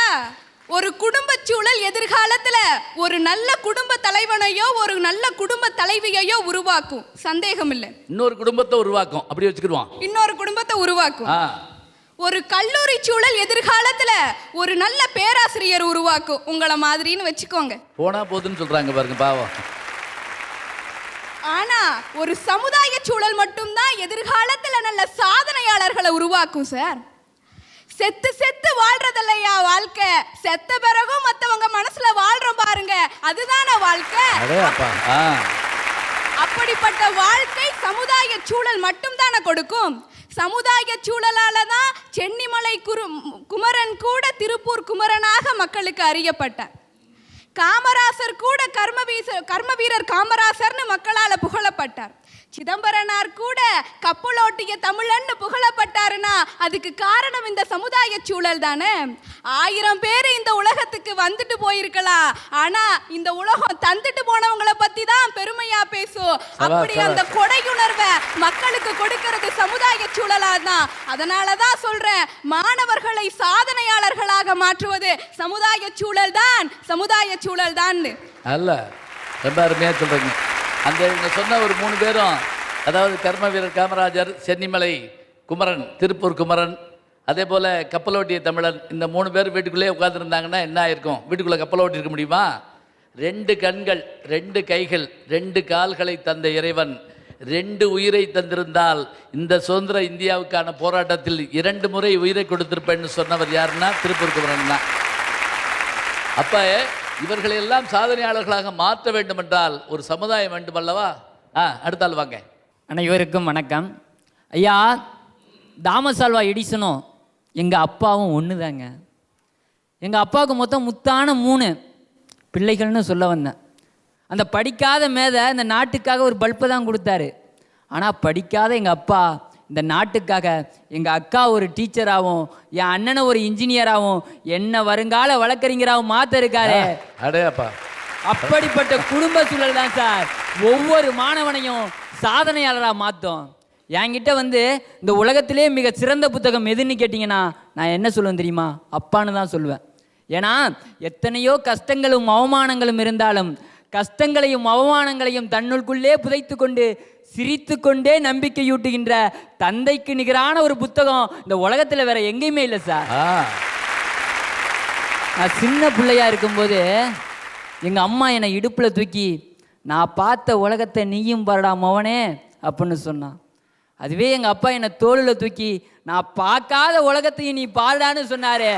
ஒரு குடும்ப சூழல் எதிர்காலத்துல ஒரு நல்ல குடும்ப தலைவனையோ ஒரு நல்ல குடும்ப தலைவியையோ உருவாக்கும், சந்தேகம் இல்லை. இன்னொரு குடும்பத்தை உருவாக்கும், அப்படி வச்சுக்கிடுவான். இன்னொரு குடும்பத்தை உருவாக்கும். ஒரு கல்லூரி சூழல் எதிர்காலத்துல ஒரு நல்ல பேராசிரியர் உருவாக்கும், உங்களை மாதிரின்னு வச்சுக்கோங்க. போனா போதுன்னு சொல்றாங்க பாருங்க, பாவம். ஆனா ஒரு சமுதாய சூழல் மட்டும்தான் எதிர்காலத்துல நல்ல சாதனையாளர்களை உருவாக்கும் சார். செத்து செத்து வாழ்றதில்லையா வாழ்க்கை, செத்த பிறகும் மத்தவங்க மனசுல வாழ்றோம் பாருங்க, அதுதான வாழ்க்கை. அப்படிப்பட்ட வாழ்க்கை சமுதாய சூழல் மட்டும்தான கொடுக்கும். சமுதாய சூழலால தான் சென்னிமலை குமரன் கூட திருப்பூர் குமரனாக மக்களுக்கு அறியப்பட்டார். காமராசர் கூட கர்ம வீரர் காமராசர்னு மக்களால் புகழப்பட்டார். சிதம்பரனார் கூட கப்பலோட்டிய தமிழன்னு புகழப்பட்டாருன்னா அதுக்கு காரணம் இந்த சமுதாய சூழல் தானே. 1000 பேர் இந்த உலகத்துக்கு வந்துட்டு போயிருக்கலாம், ஆனா இந்த உலகம் தந்துட்டு போனவங்களை பத்தி தான் பெருமையா பேசும். அப்படி அந்த கொடையுணர்வை மக்களுக்கு கொடுக்கிறது சமுதாய சூழலா தான். அதனாலதான் சொல்றேன், மாணவர்களை சாதனையாளர்களாக மாற்றுவது சமுதாய சூழல் தான், சமுதாய சூழல் தான். அல்ல, ரொம்ப அருமையா சொல்றீங்க. அந்த இவங்க சொன்ன ஒரு 3 பேரும், அதாவது கர்ம வீரர் காமராஜர், சென்னிமலை குமரன் திருப்பூர் குமரன், அதே போல் கப்பலோட்டிய தமிழன், இந்த 3 பேர் வீட்டுக்குள்ளேயே உட்காந்துருந்தாங்கன்னா என்ன ஆயிருக்கும்? வீட்டுக்குள்ளே கப்பலோட்டி இருக்க முடியுமா? 2 கண்கள், 2 கைகள், 2 கால்களை தந்த இறைவன் 2 உயிரை தந்திருந்தால் இந்த சுதந்திர இந்தியாவுக்கான போராட்டத்தில் 2 முறை உயிரை கொடுத்திருப்பேன்னு சொன்னவர் யாருன்னா திருப்பூர் குமரன் தான். அப்போ இவர்களை எல்லாம் சாதனையாளர்களாக மாற்ற வேண்டும் என்றால் ஒரு சமுதாயம் வேண்டும் அல்லவா? அடுத்தால் வாங்க. அனைவருக்கும் வணக்கம். ஐயா, தாமஸ் ஆல்வா எடிசனும் எங்கள் அப்பாவும் ஒன்று தாங்க. எங்கள் அப்பாவுக்கு மொத்தம் முத்தான 3 பிள்ளைகள்னு சொல்ல வந்தேன். அந்த படிக்காத மேதை இந்த நாட்டுக்காக ஒரு பல்பை தான் கொடுத்தாரு. ஆனால் படிக்காத எங்கள் அப்பா இந்த நாட்டுக்காக எங்கள் அக்கா ஒரு டீச்சராகவும், என் அண்ணனை ஒரு இன்ஜினியராகவும், என்ன வருங்கால வழக்கறிஞராகவும் மாற்ற இருக்காரு. அடையாப்பா, அப்படிப்பட்ட குடும்ப சூழல் தான் சார் ஒவ்வொரு மாணவனையும் சாதனையாளராக மாற்றும். என்கிட்ட வந்து இந்த உலகத்திலே மிக சிறந்த புத்தகம் எதுன்னு கேட்டிங்கன்னா நான் என்ன சொல்லுவேன் தெரியுமா? அப்பான்னு தான் சொல்லுவேன். ஏன்னா எத்தனையோ கஷ்டங்களும் அவமானங்களும் இருந்தாலும் கஷ்டங்களையும் அவமானங்களையும் தன்னுக்குள்ளே புதைத்து கொண்டு சிரித்து கொண்டே நம்பிக்கையூட்டுகின்ற தந்தைக்கு நிகரான ஒரு புத்தகம் இந்த உலகத்தில் வேற எங்கேயுமே இல்லை சார். நான் சின்ன பிள்ளையா இருக்கும்போது எங்கள் அம்மா என்னை இடுப்பில் தூக்கி நான் பார்த்த உலகத்தை நீயும் பாருடா மவனே அப்படின்னு சொன்னான். அதுவே எங்கள் அப்பா என்னை தோளில் தூக்கி நான் பார்க்காத உலகத்தையும் நீ பாருடான்னு சொன்னார்.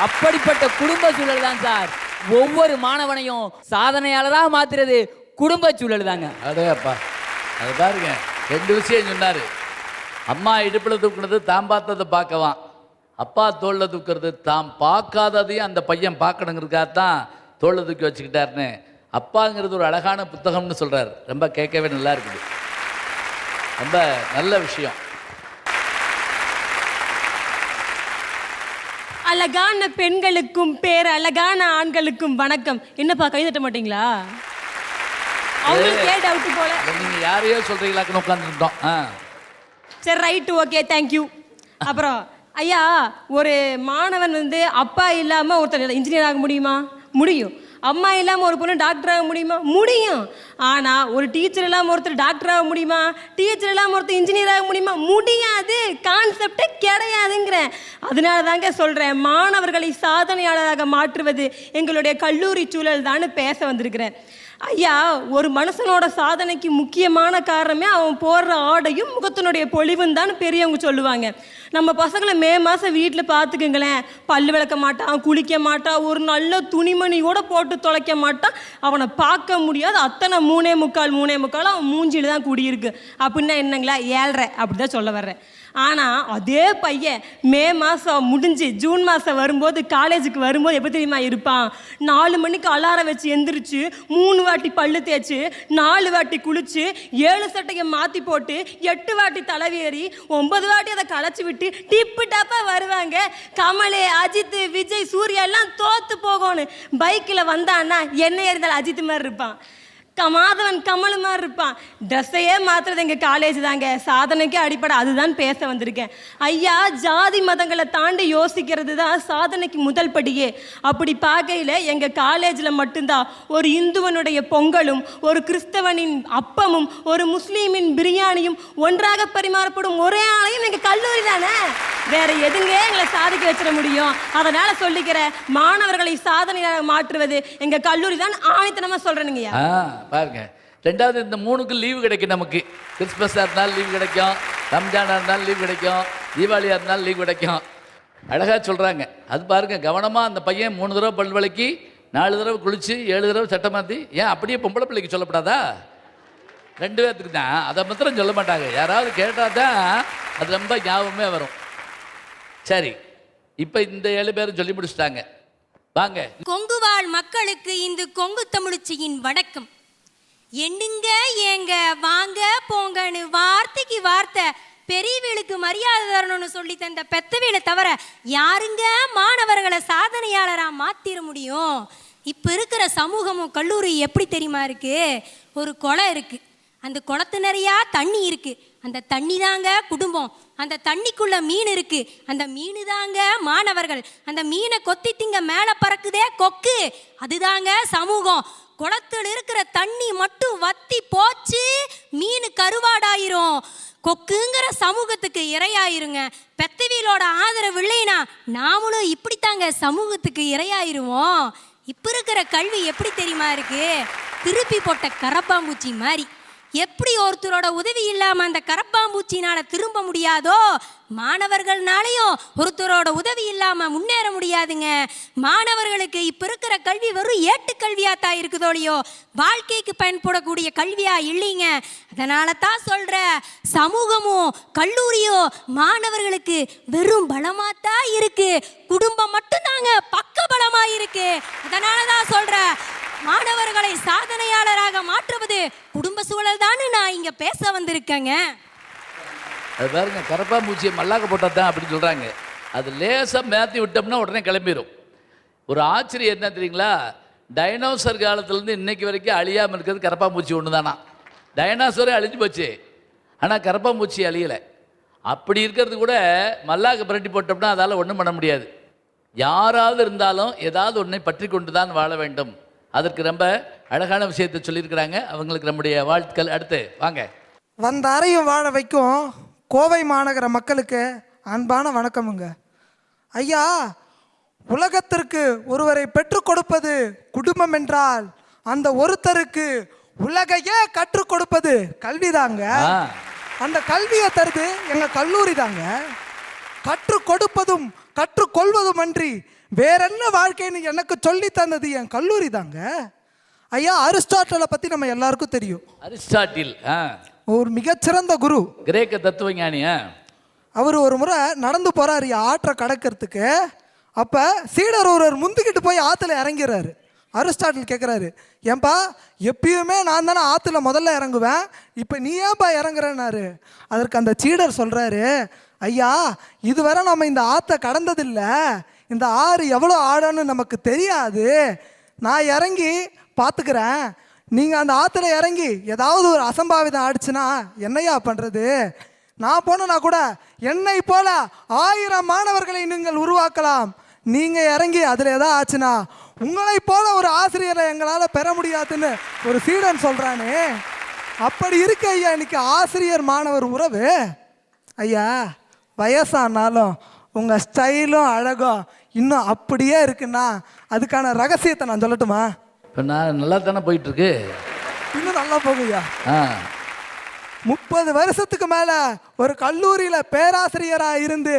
அப்படிப்பட்ட குடும்ப சூழல் தான் சார் ஒவ்வொரு மாணவனையும் சாதனையாளராக மாற்றுறது குடும்ப சூழல் தாங்க. அடையாப்பா, அது பாருங்க, 2 விஷயம் சொன்னார். அம்மா இடுப்பில் தூக்குனது தான் பார்த்ததை பார்க்கவான், அப்பா தோளில் தூக்குறது தான் பார்க்காததையும் அந்த பையன் பார்க்கணுங்கிறதுக்காகத்தான் தோளில் தூக்கி வச்சுக்கிட்டாருன்னு. அப்பாங்கிறது ஒரு அழகான புத்தகம்னு சொல்கிறார். ரொம்ப கேட்கவே நல்லா இருக்குது, ரொம்ப நல்ல விஷயம். அழகான பெண்களுக்கும் அழகான ஆண்களுக்கும் வணக்கம். என்னப்பா கை தட்ட மாட்டீங்களா? அவங்களுக்கே டவுட் போல. நீங்க யாரையோ சொல்றீங்களாக்குன்னு உட்காந்துருந்தோம். சரி, ரைட்டு, ஓகே, தேங்க்யூ. அப்புறம் ஐயா, ஒரு மாணவன் வந்து அப்பா இல்லாமல் ஒருத்தர் இன்ஜினியர் ஆக முடியுமா? முடியும். அம்மா இல்லாமல் ஒரு பொண்ணு டாக்டர் ஆக முடியுமா? முடியும். ஆனால் ஒரு டீச்சர் இல்லாமல் ஒருத்தர் டாக்டர் ஆக முடியுமா? டீச்சர் இல்லாமல் ஒருத்தர் இன்ஜினியர் ஆக முடியுமா? முடியாது. கான்செப்டே கிடையாதுங்கிறேன். அதனால தாங்க சொல்கிறேன், மாணவர்களை சாதனையாளராக மாற்றுவது எங்களுடைய கல்லூரி சூழல் தான் பேச வந்திருக்கிறேன். ஐயா, ஒரு மனுஷனோட சாதனைக்கு முக்கியமான காரணமே அவன் போடுற ஆடையும் முகத்தினுடைய பொலிவும் தான் பெரியவங்க சொல்லுவாங்க. நம்ம பசங்களை மே மாதம் வீட்டில் பார்த்துக்குங்களேன், பல்லு விளக்க மாட்டான், குளிக்க மாட்டான், ஒரு நல்ல துணிமணி கூட போட்டு தொலைக்க மாட்டான். அவனை பார்க்க முடியாது. அத்தனை 3.25 அவன் மூஞ்சியில் தான் குடியிருக்கு. அப்படின்னா என்னங்களா, 7.5 அப்படி தான் சொல்ல வர்றேன். ஆனால் அதே பையன் மே மாதம் முடிஞ்சு ஜூன் மாதம் வரும்போது, காலேஜுக்கு வரும்போது எப்படி தெரியுமா இருப்பான்? 4 மணிக்கு அலாரம் வச்சு எந்திரிச்சு 3 வாட்டி பல்லு தேய்ச்சி 4 வாட்டி குளிச்சு 7 சட்டையை மாற்றி போட்டு 8 வாட்டி தலைவேறி 9 வாட்டி அதை களைச்சி விட்டு டிப்பு டாப்பாக வருவாங்க. கமல், அஜித், விஜய், சூர்யா எல்லாம் தோத்து போகணும். பைக்கில் வந்தான்னா என்ன இருந்தாலும் அஜித் மாதிரி இருப்பான். மாதவன் கமல் மாதிரி இருப்பான். ட்ரெஸ்ஸையே மாத்துறது எங்கள் காலேஜ் தாங்க. சாதனைக்கு அடிப்படை அதுதான் பேச வந்திருக்கேன். ஐயா, ஜாதி மதங்களை தாண்டி யோசிக்கிறது தான் சாதனைக்கு முதல் படியே. அப்படி பார்க்கையில் எங்கள் காலேஜில் மட்டும்தான் ஒரு இந்துவனுடைய பொங்கலும், ஒரு கிறிஸ்தவனின் அப்பமும், ஒரு முஸ்லீமின் பிரியாணியும் ஒன்றாக பரிமாறப்படும் ஒரே ஆலயம் எங்கள் கல்லூரி தானே. வேற எதுங்க எங்களை சாதிக்க வச்சிட முடியும்? அதனால சொல்லிக்கிற மாணவர்களை சாதனையாக மாற்றுவது எங்க கல்லூரி தான் ஆணித்தனமா சொல்றேனுங்கய்யா. பாருங்க, ரெண்டாவது இந்த 3க்கு லீவு கிடைக்கும் நமக்கு. கிறிஸ்மஸாக இருந்தாலும் லீவு கிடைக்கும், ரம்ஜானாக இருந்தாலும் லீவு கிடைக்கும், தீபாவளியாக இருந்தாலும் லீவு கிடைக்கும். அழகாக சொல்கிறாங்க. அது பாருங்க, கவனமாக அந்த பையன் 3 தடவை பல் விளக்கி 4 தடவை குளிச்சு 7 தடவை சட்டை மாற்றி, ஏன் அப்படியே பொம்பளை பிள்ளைக்கு சொல்லப்படாதா? 2 பேர்த்துக்கு தான். அதை மாத்திரம் சொல்ல மாட்டாங்க. யாராவது கேட்டால் தான் அது ரொம்ப ஞாபகமே வரும். சரி, இப்போ இந்த 7 பேரும் சொல்லி முடிச்சிட்டாங்க. வாங்க. கொங்கு வாழ் மக்களுக்கு இந்த கொங்கு தமிழ்ச்சியின் வணக்கம். எண்ணுங்க ஏங்க வாங்க போங்கன்னு வார்த்தைக்கு வார்த்தை பெரியவளுக்கு மரியாதை தரணும்னு சொல்லி தந்த பெத்தவளை தவிர யாருங்க மாணவர்களை சாதனையாளரா மாத்திர முடியும்? இப்ப இருக்கிற சமூகமும் கல்லூரி எப்படி தெரியுமா இருக்கு? ஒரு குளம் இருக்கு, அந்த குளத்து நிறையா தண்ணி இருக்கு, அந்த தண்ணி தாங்க குடும்பம். அந்த தண்ணிக்குள்ள மீன் இருக்கு, அந்த மீன் தாங்க மாணவர்கள். அந்த மீனை கொத்தி திங்க மேலே பறக்குதே கொக்கு, அதுதாங்க சமூகம். குளத்தில் இருக்கிற தண்ணி மட்டும் வத்தி போச்சு, மீன் கருவாடாயிரும். கொக்குங்கிற சமூகத்துக்கு இரையாயிருங்க. பெத்தவியலோட ஆதரவு இல்லைனா நாமளும் இப்படித்தாங்க சமூகத்துக்கு இரையாயிருவோம். இப்போ இருக்கிற கல்வி எப்படி தெரியுமா இருக்கு? திருப்பி போட்ட கரப்பாம்பூச்சி மாதிரி. எப்படி ஒருத்தரோட உதவி இல்லாம அந்த கரப்பாம்பூச்சினால திரும்ப முடியாதோ, மாணவர்கள்னாலையும் ஒருத்தரோட உதவி இல்லாம முன்னேற முடியாதுங்க. மாணவர்களுக்கு இப்ப இருக்கிற கல்வி வெறும் ஏட்டுக்கல்வியாத்தான் இருக்குதோலையோ, வாழ்க்கைக்கு பயன்படக்கூடிய கல்வியா இல்லைங்க. அதனால தான் சொல்ற, சமூகமும் கல்லூரியோ மாணவர்களுக்கு வெறும் பலமாத்தான் இருக்கு, குடும்பம் மட்டும்தாங்க பக்க பலமா இருக்கு. அதனால தான் சொல்ற, மாணவர்களை சாதனையாளராக மாற்றுவது குடும்ப சூழல் தான் நான் இங்க பேச வந்திருக்கேங்க. அது பாருங்க, கரப்பாம்பூச்சியை மல்லாக்க போட்டால் தான் அப்படின்னு சொல்கிறாங்க. அது லேசாக மேற்றி விட்டோம்னா உடனே கிளம்பிடும். ஒரு ஆச்சரியம் என்ன தெரியுங்களா? டைனோசர் காலத்துலேருந்து இன்னைக்கு வரைக்கும் அழியாமல் இருக்கிறது கரப்பாம்பூச்சி ஒன்று தானா. டைனோசரே அழிஞ்சு போச்சு, ஆனால் கரப்பாம்பூச்சி அழியலை. அப்படி இருக்கிறது கூட மல்லாக்க புரட்டி போட்டோம்னா அதால் ஒன்றும் பண்ண முடியாது. யாராவது இருந்தாலும் ஏதாவது ஒன்றை பற்றி கொண்டு தான் வாழ வேண்டும். அதற்கு ரொம்ப அழகான விஷயத்தை சொல்லியிருக்கிறாங்க. அவங்களுக்கு நம்முடைய வாழ்த்துக்கள். அடுத்து வாங்க. வந்த அறையும் வாழ வைக்கும் கோவை மாநகர மக்களுக்கு அன்பான வணக்கமுங்க. ஐயா, உலகத்திற்கு ஒருவரை பெற்றுக் கொடுப்பது குடும்பம் என்றால் அந்த ஒருத்தருக்கு உலகையே கற்றுக் கொடுப்பது கல்விதாங்க. அந்த கல்வியை தருது எங்க கல்லூரி தாங்க. கற்றுக் கொடுப்பதும் கற்றுக்கொள்வதும் அன்றி வேற என்ன வாழ்க்கைன்னு எனக்கு சொல்லி தந்தது என் கல்லூரி தாங்க. ஐயா, அரிஸ்டாட்டிலை பத்தி நம்ம எல்லாருக்கும் தெரியும். அரிஸ்டாட்டில் ஒரு மிகச்சிறந்த குரு, கிரேக்க தத்துவஞானியா. அவர் ஒரு முறை நடந்து போறாரு ஆற்றை கடக்கிறதுக்கு. அப்ப சீடர் ஒருவர் முந்திக்கிட்டு போய் ஆத்துல இறங்கிறாரு. அரிஸ்டாட்டில் கேட்குறாரு, ஏன்பா எப்பயுமே நான் தானே ஆற்றுல முதல்ல இறங்குவேன், இப்போ நீ ஏன்பா இறங்குறேன்னாரு. அதற்கு அந்த சீடர் சொல்கிறாரு, ஐயா இதுவரை நம்ம இந்த ஆற்றை கடந்ததில்லை, இந்த ஆறு எவ்வளோ ஆழம்னு நமக்கு தெரியாது, நான் இறங்கி பார்த்துக்கிறேன், நீங்கள் அந்த ஆற்றுல இறங்கி ஏதாவது ஒரு அசம்பாவிதம் ஆயிடுச்சுன்னா என்னையா பண்ணுறது, நான் போனேன்னா கூட என்னை போல 1000 மாணவர்களை நீங்கள் உருவாக்கலாம், நீங்கள் இறங்கி அதில் எதாவது ஆச்சுன்னா உங்களை போல ஒரு ஆசிரியரை எங்களால் பெற முடியாதுன்னு ஒரு சீடன் சொல்கிறானே. அப்படி இருக்கு ஐயா இன்னைக்கு ஆசிரியர் மாணவர் உறவு. ஐயா வயசானாலும் உங்கள் ஸ்டைலும் அழகும் இன்னும் அப்படியே இருக்குன்னா அதுக்கான ரகசியத்தை நான் சொல்லட்டுமா? இப்போ நான் நல்லா தானே போயிட்டுருக்கு, இன்னும் நல்லா போகுயா. 30 வருஷத்துக்கு மேலே ஒரு கல்லூரியில் பேராசிரியராக இருந்து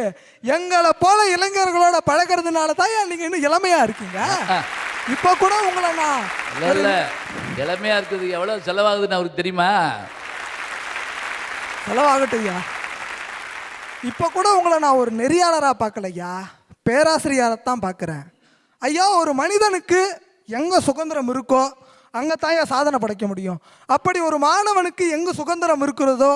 எங்களை போல இளைஞர்களோட பழகிறதுனால தான் நீங்கள் இன்னும் இளமையாக இருக்கீங்க. இப்போ கூட உங்களை நான் இல்லை இளமையாக இருக்குது. எவ்வளோ செலவாகுதுன்னு அவருக்கு தெரியுமா? செலவாகட்டும் ஐயா. இப்போ கூட உங்களை நான் ஒரு நெறியாளராக பார்க்கலையா, பேராசிரியரை தான் பார்க்குறேன். ஐயா ஒரு மனிதனுக்கு எங்கே சுதந்திரம் இருக்கோ அங்கே தான் சாதனை படைக்க முடியும். அப்படி ஒரு மாணவனுக்கு எங்கே சுதந்திரம் இருக்கிறதோ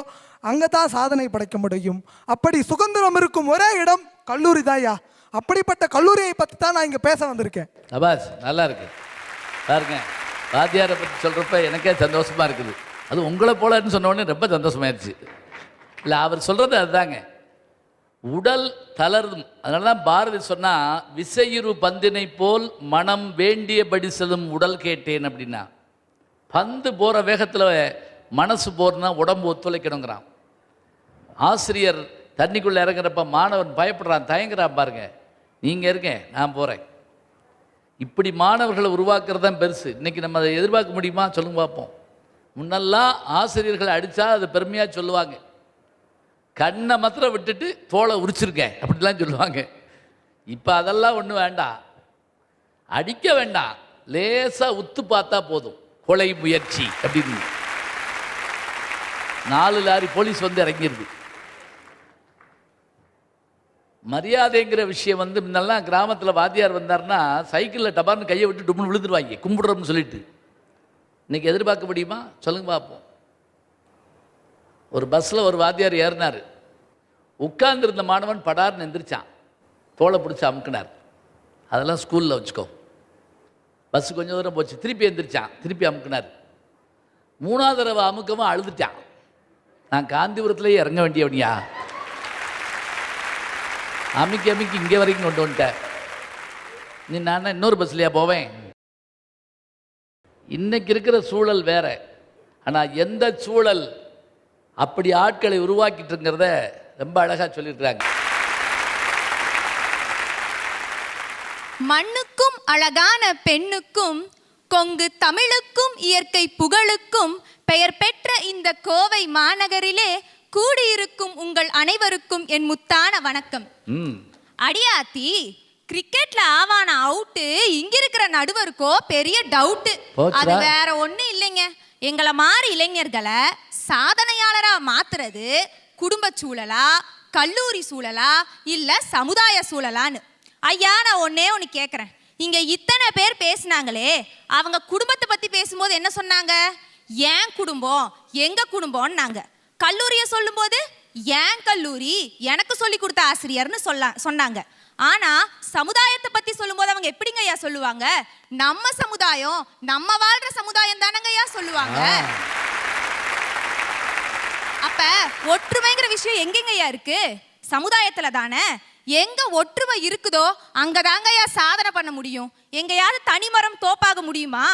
அங்கே தான் சாதனை படைக்க முடியும். அப்படி சுதந்திரம் இருக்கும் ஒரே இடம் கல்லூரி தான்யா. அப்படிப்பட்ட கல்லூரியை பற்றி தான் நான் இங்கே பேச வந்திருக்கேன். அபாஸ் நல்லா இருக்கு பாருங்க. வாத்தியாரை பற்றி சொல்கிறப்ப எனக்கே சந்தோஷமாக இருக்குது. அது உங்களை போலன்னு சொன்ன உடனே ரொம்ப சந்தோஷமாயிருச்சு. இல்லை, அவர் சொல்கிறது அதுதாங்க, உடல் தளர்ந்தும். அதனால தான் பாரதி சொன்னால், விசையுறு பந்தினை போல் மனம் வேண்டியபடி செல்லும் உடல் கேட்டேன் அப்படின்னா. பந்து போகிற வேகத்தில் மனசு போகிறதுனா உடம்பு ஒத்துழைக்கணுங்கிறான். ஆசிரியர் தண்ணிக்குள்ளே இறங்குறப்ப மாணவன் பயப்படுறான், தயங்குறான், பாருங்க, நீங்கள் இருக்கேன், நான் போகிறேன். இப்படி மாணவர்களை உருவாக்குறது தான் பெருசு. இன்றைக்கி நம்ம அதை எதிர்பார்க்க முடியுமா? சொல்லுங்க பார்ப்போம். முன்னெல்லாம் ஆசிரியர்களை அடித்தா அது பெருமையாக சொல்லுவாங்க, கண்ணை மாத்திரம் விட்டுட்டு தோலை உரிச்சிருக்கேன் அப்படிலாம் சொல்லுவாங்க. இப்போ அதெல்லாம் ஒன்றும் வேண்டாம், அடிக்க வேண்டாம், லேசாக உத்து பார்த்தா போதும், கொலை முயற்சி அப்படின்னு 4 லாரி போலீஸ் வந்து இறங்கிடுது. மரியாதைங்கிற விஷயம் வந்து முன்னெல்லாம் கிராமத்தில் வாத்தியார் வந்தார்னா சைக்கிளில் டபார்னு கையை விட்டு டும்னு விழுந்துருவாங்க, கும்பிடுறோம்னு சொல்லிட்டு. இன்னைக்கு எதிர்பார்க்க முடியுமா? சொல்லுங்க பார்ப்போம். ஒரு பஸ்ஸில் ஒரு வாத்தியார் ஏறினார், உட்கார்ந்துருந்த மாணவன் படார்னு எந்திரிச்சான், தோலை பிடிச்சி அமுக்கினார். அதெல்லாம் ஸ்கூலில் வச்சுக்கோ. பஸ்ஸு கொஞ்சம் தூரம் போச்சு, திருப்பி எந்திரிச்சான், திருப்பி அமுக்கினார். 3ஆவது தடவை அமுக்கவும் அழுதுட்டான். நான் காந்திபுரத்துலேயே இறங்க வேண்டியவனியா, அமுக்கி அமுக்கி இங்கே வரைக்கும் கொண்டு வந்துட்டேன், நீ நான் இன்னொரு பஸ்லையா போவேன். இன்னைக்கு இருக்கிற சூழல் வேற. ஆனால் எந்த சூழல் அப்படி ஆட்களை உருவாக்கிட்டுங்கிறத ரொம்ப அழகா சொல்லியிருக்கிறாங்க. மண்ணுக்கும் அழகான பெண்ணுக்கும் கொங்கு தமிழுக்கும் இயற்கை புகழுக்கும் பெயர் பெற்ற இந்த கோவை மாநகரிலே கூடியிருக்கும் உங்கள் அனைவருக்கும் என் முத்தான வணக்கம். அடியாத்தி, கிரிக்கெட்ல ஆவான அவுட்டு இங்க இருக்கிற நடுவருக்கோ பெரிய டவுட்டு. அது வேற ஒண்ணும் இல்லைங்க, எங்களை மாதிரி இளைஞர்களை சாதனையாளரா மாத்துறது குடும்ப சூழலா, கல்லூரி சூழலா, இல்ல சமுதாய சூழலான்னு. ஐயா, நான் ஒன்னே ஒன்று கேட்குறேன். இங்க இத்தனை பேர் பேசினாங்களே, அவங்க குடும்பத்தை பத்தி பேசும்போது என்ன சொன்னாங்க? ஏன் குடும்பம், எங்க குடும்பம்னாங்க. கல்லூரியை சொல்லும்போது ஏன் கல்லூரி, எனக்கு சொல்லி கொடுத்த ஆசிரியர்னு சொன்னாங்க. ஆனா சமுதாயத்தை பத்தி சொல்லும்போது அவங்க எப்படிங்க ஐயா சொல்லுவாங்க? நம்ம சமுதாயம், நம்ம வாழ்ற சமுதாயம் தானங்க ஐயா சொல்லுவாங்க. அப்ப ஒற்றுமைங்கிற விஷயம் எங்கெங்கய்யா இருக்கு? சமுதாயத்துல தானே. எங்க ஒற்றுமை இருக்குதோ அங்கதாங்கய்யா சாதனை பண்ண முடியும். எங்கயாவது தனிமரம் தோப்பாக முடியுமா?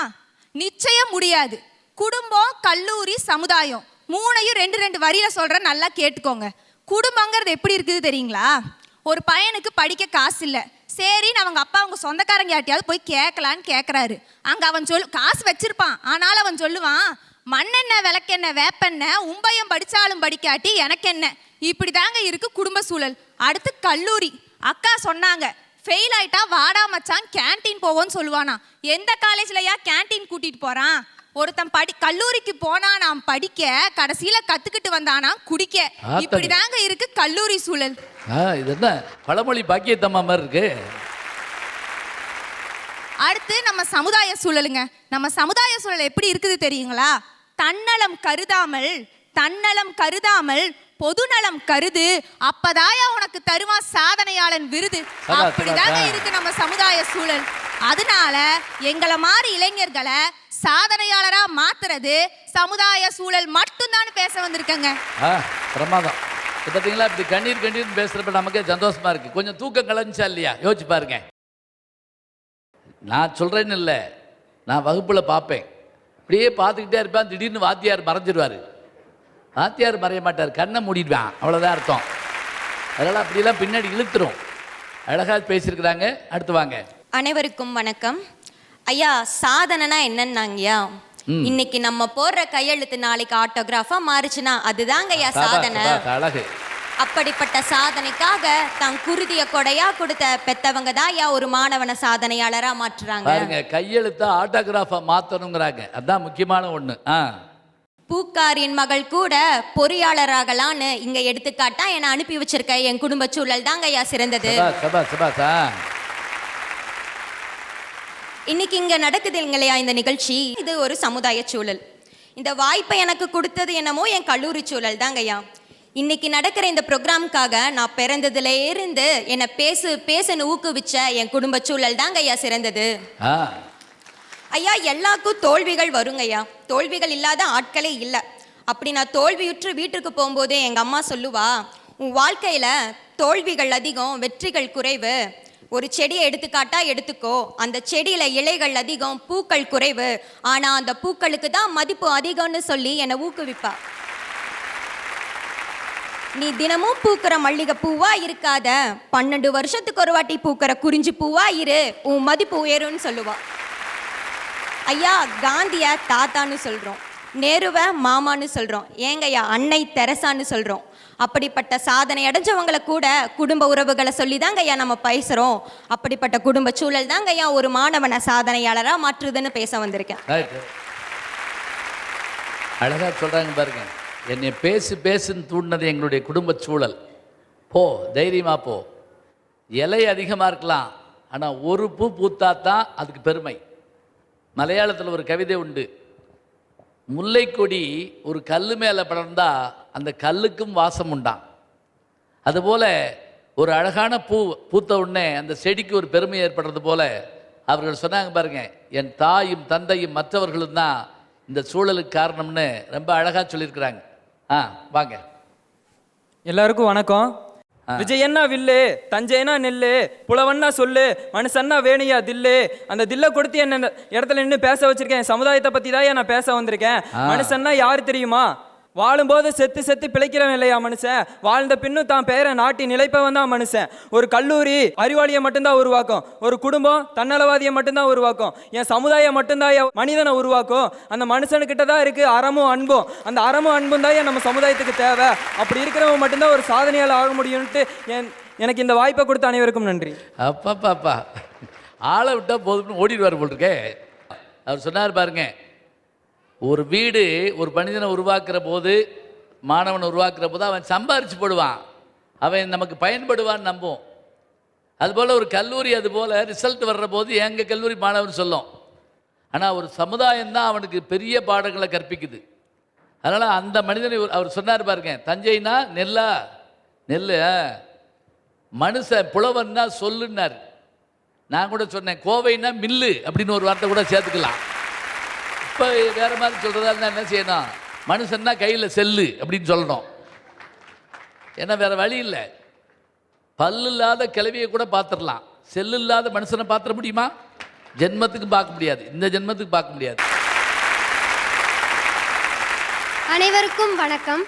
நிச்சயம் முடியாது. குடும்பம், கல்லூரி, சமுதாயம் மூணையும் 2 வரியில சொல்ற, நல்லா கேட்டுக்கோங்க. குடும்பங்கிறது எப்படி இருக்குது தெரியுங்களா? ஒரு பையனுக்கு படிக்க காசு இல்லை, சரி அவங்க அப்பா அவங்க சொந்தக்காரங்க யாட்டியாவது போய் கேட்கலான்னு கேட்குறாரு. அங்கே அவன் காசு வச்சிருப்பான், ஆனாலும் அவன் சொல்லுவான், மண்ணெண்ணெய் விளக்கெண்ணெய் வேப்பெண்ணெய் உம்பையம் படித்தாலும் படிக்காட்டி எனக்கு என்ன. இப்படி தாங்க இருக்கு குடும்ப சூழல். அடுத்து கல்லூரி. அக்கா சொன்னாங்க, ஃபெயில் ஆயிட்டா வாடா மச்சான் கேன்டீன் போவோன்னு சொல்லுவானா. எந்த காலேஜ்லயா கேன்டீன் கூட்டிட்டு போறான்? ஒருத்தன் கல்லூரிக்கு போனா நாம் படிக்க, கடைசியில கத்துக்கிட்டு வந்தானா குடிக்க. இப்படிதாங்க இருக்கு கல்லூரி சூழல். இது என்ன பழமொழி பாக்கியத்தம்மா மாதிரி இருக்கு. அடுத்து நம்ம சமுதாய சூழலுங்க. நம்ம சமுதாய சூழல் எப்படி இருக்குது தெரியுங்களா? தன்னலம் கருதாமல் பொதுநலம் கருது, அப்பதாயா உனக்கு தருவான் சாதனையாளன் விருது. அப்படிதாங்க இருக்கு நம்ம சமுதாய சூழல். அதனால எங்களை மாதிரி இளைஞர்களை சாதனையாளரா மாத்துறது சமுதாய சூழல் மட்டும்தான் பேச வந்திருக்கங்க. பிரமாதம். பார்த்தீங்களா, இப்படி கண்ணீர் பேசுறப்ப நமக்கே சந்தோஷமா இருக்கு. கொஞ்சம் தூக்கம் கலைஞ்சா இல்லையா? யோசிச்சு பாருங்க. நான் சொல்றேன்னு இல்லை, நான் வகுப்புல பார்ப்பேன், இப்படியே பார்த்துக்கிட்டே இருப்பேன். திடீர்னு வாத்தியார் மறைஞ்சிருவாரு. வாத்தியார் மறைய மாட்டார், கண்ணை மூடிடுவான், அவ்வளோதான் அர்த்தம். அதனால அப்படியெல்லாம் பின்னாடி இழுத்துரும். அழகாக பேசியிருக்கிறாங்க. அடுத்து வாங்க. அனைவருக்கும் வணக்கம். ஐயா, சாதனைனா என்னன்னாங்கய்யா? இன்னைக்கு நம்ம போடுற கையெழுத்து நாளைக்கு ஆட்டோகிராஃபா மாறுச்சுன்னா அதுதாங்க ஐயா சாதனை. அழகு. அப்படிப்பட்ட சாதனைக்காக தான் குருதிய கொடையா கொடுத்த பெத்தவங்க தான் ஐயா ஒரு மாணவனை சாதனையாளரா மாற்றுறாங்க. பாருங்க, கையெழுத்த ஆட்டோகிராஃபா மாத்தணுங்கிறாங்க, அதான் முக்கியமான ஒண்ணு. பூக்காரின் மகள் கூட பொறியாளராகலான்னு இங்க எடுத்துக்காட்டா என்னை அனுப்பி வச்சிருக்க என் குடும்ப சூழல் தாங்க ஐயா சிறந்தது. இன்னைக்கு இங்க நடக்குது இல்லையா இந்த நிகழ்ச்சி, இது ஒரு சமுதாய சூழல். இந்த வாய்ப்பை எனக்கு கொடுத்தது என்னமோ என் கல்லூரி சூழல் தாங்க ஐயா. இன்னைக்கு நடக்கிற இந்த ப்ரோக்ராம்காக நான் பிறந்ததுல இருந்து என்னை பேசுன்னு ஊக்குவிச்ச என் குடும்ப சூழல் தாங்க ஐயா சிறந்தது. ஐயா, எல்லாருக்கும் தோல்விகள் வருங்க ஐயா. தோல்விகள் இல்லாத ஆட்களே இல்லை. அப்படி நான் தோல்வியுற்று வீட்டுக்கு போகும்போது எங்கள் அம்மா சொல்லுவா, உன் வாழ்க்கையில் தோல்விகள் அதிகம், வெற்றிகள் குறைவு. ஒரு செடியை எடுத்துக்காட்டா எடுத்துக்கோ, அந்த செடியில் இலைகள் அதிகம், பூக்கள் குறைவு. ஆனால் அந்த பூக்களுக்கு தான் மதிப்பு அதிகம்னு சொல்லி என்னை ஊக்குவிப்பா. நீ தினமும் பூக்கிற மல்லிகை பூவா இருக்காத, 12 வருஷத்துக்கு ஒரு வாட்டி பூக்கிற குறிஞ்சி பூவா இரு, உன் மதிப்பு உயரும்னு சொல்லுவா. ஐயா, காந்திய தாத்தான்னு சொல்கிறோம், நேருவை மாமான்னு சொல்கிறோம், ஏங்கய்யா அன்னை தெரசான்னு சொல்கிறோம். அப்படிப்பட்ட சாதனை அடைஞ்சவங்களை கூட குடும்ப உறவுகளை சொல்லி தாங்க ஐயா நம்ம பேசுகிறோம். அப்படிப்பட்ட குடும்ப சூழல் தாங்க ஐயா ஒரு மாணவனை சாதனையாளராக மாற்றுதுன்னு பேச வந்திருக்கேன். அழகாக சொல்கிறாங்க பாருங்க. என்னை பேசுன்னு தூண்டினது எங்களுடைய குடும்ப சூழல். போ, தைரியமாக போ. இலை அதிகமாக இருக்கலாம், ஆனால் ஒரு பூ பூத்தாத்தான் அதுக்கு பெருமை. மலையாளத்தில் ஒரு கவிதை உண்டு, முல்லைக்கொடி ஒரு கல் மேலே படர்ந்தா அந்த கல்லுக்கும் வாசம் உண்டாம். அதுபோல் ஒரு அழகான பூ பூத்த உடனே அந்த செடிக்கு ஒரு பெருமை ஏற்படுறது போல அவர்கள் சொன்னாங்க பாருங்க, என் தாயும் தந்தையும் மற்றவர்களும் தான் இந்த சூழலுக்கு காரணம்னு ரொம்ப அழகாக சொல்லியிருக்கிறாங்க. வாங்க. எல்லாருக்கும் வணக்கம். விஜயன்னா வில்லு, தஞ்சைனா நெல்லு, புலவன்னா சொல்லு, மனுஷன்னா வேணியா தில்லு. அந்த தில்லை கொடுத்து என்ன இடத்துல நின்று பேச வச்சிருக்கேன். சமுதாயத்தை பத்தி தான் நான் பேச வந்திருக்கேன். மனுஷன்னா யாரு தெரியுமா? வாழும்போது செத்து செத்து பிழைக்கிறவன் இல்லையா மனுஷன்? வாழ்ந்த பின்னும் தான் பேரை நாட்டி நிலைப்பவன் தான் மனுஷன். ஒரு கல்லூரி அறிவாளியை மட்டும்தான் உருவாக்கும், ஒரு குடும்பம் தன்னலவாதியை மட்டும்தான் உருவாக்கும், என் சமுதாயம் மட்டும்தான் மனிதனை உருவாக்கும். அந்த மனுஷனுக்கிட்ட தான் இருக்கு அறமும் அன்பும். அந்த அறமும் அன்பும் தான் நம்ம சமுதாயத்துக்கு தேவை. அப்படி இருக்கிறவங்க மட்டும்தான் ஒரு சாதனையால் ஆக முடியும்ட்டு எனக்கு இந்த வாய்ப்பை கொடுத்த அனைவருக்கும் நன்றி. அப்பா ஆளை விட்டா போதும்னு ஓடிடுவார் போல் இருக்கே. அவர் சொன்னார் பாருங்க, ஒரு வீடு ஒரு மனிதனை உருவாக்குற போது, மாணவனை உருவாக்குற போது அவன் சம்பாரிச்சு போடுவான், அவன் நமக்கு பயன்படுவான்னு நம்பும். அதுபோல் ஒரு கல்லூரி அதுபோல் ரிசல்ட் வர்ற போது எங்கள் கல்லூரி மாணவன் சொல்லும். ஆனால் ஒரு சமுதாயம் தான் அவனுக்கு பெரிய பாடங்களை கற்பிக்குது. அதனால் அந்த மனிதனை அவர் சொன்னார் பாருங்க, தஞ்சைனா நெல்லா நெல், மனுஷன் புலவன்னா சொல்லுன்னார். நான் கூட சொன்னேன் கோவைன்னா மில்லு அப்படின்னு ஒரு வார்த்தை கூட சேர்த்துக்கலாம். இப்போ வேறு மாதிரி சொல்கிறதா இருந்தால் என்ன செய்யணும்? மனுஷன்னா கையில் செல்லு அப்படின்னு சொல்லணும். ஏன்னா வேறு வழி இல்லை. பல்லு இல்லாத கிளவியை கூட பார்த்துடலாம், செல்லு இல்லாத மனுஷனை பார்த்துட முடியுமா? ஜென்மத்துக்கு பார்க்க முடியாது, இந்த ஜென்மத்துக்கு பார்க்க முடியாது. அனைவருக்கும் வணக்கம்.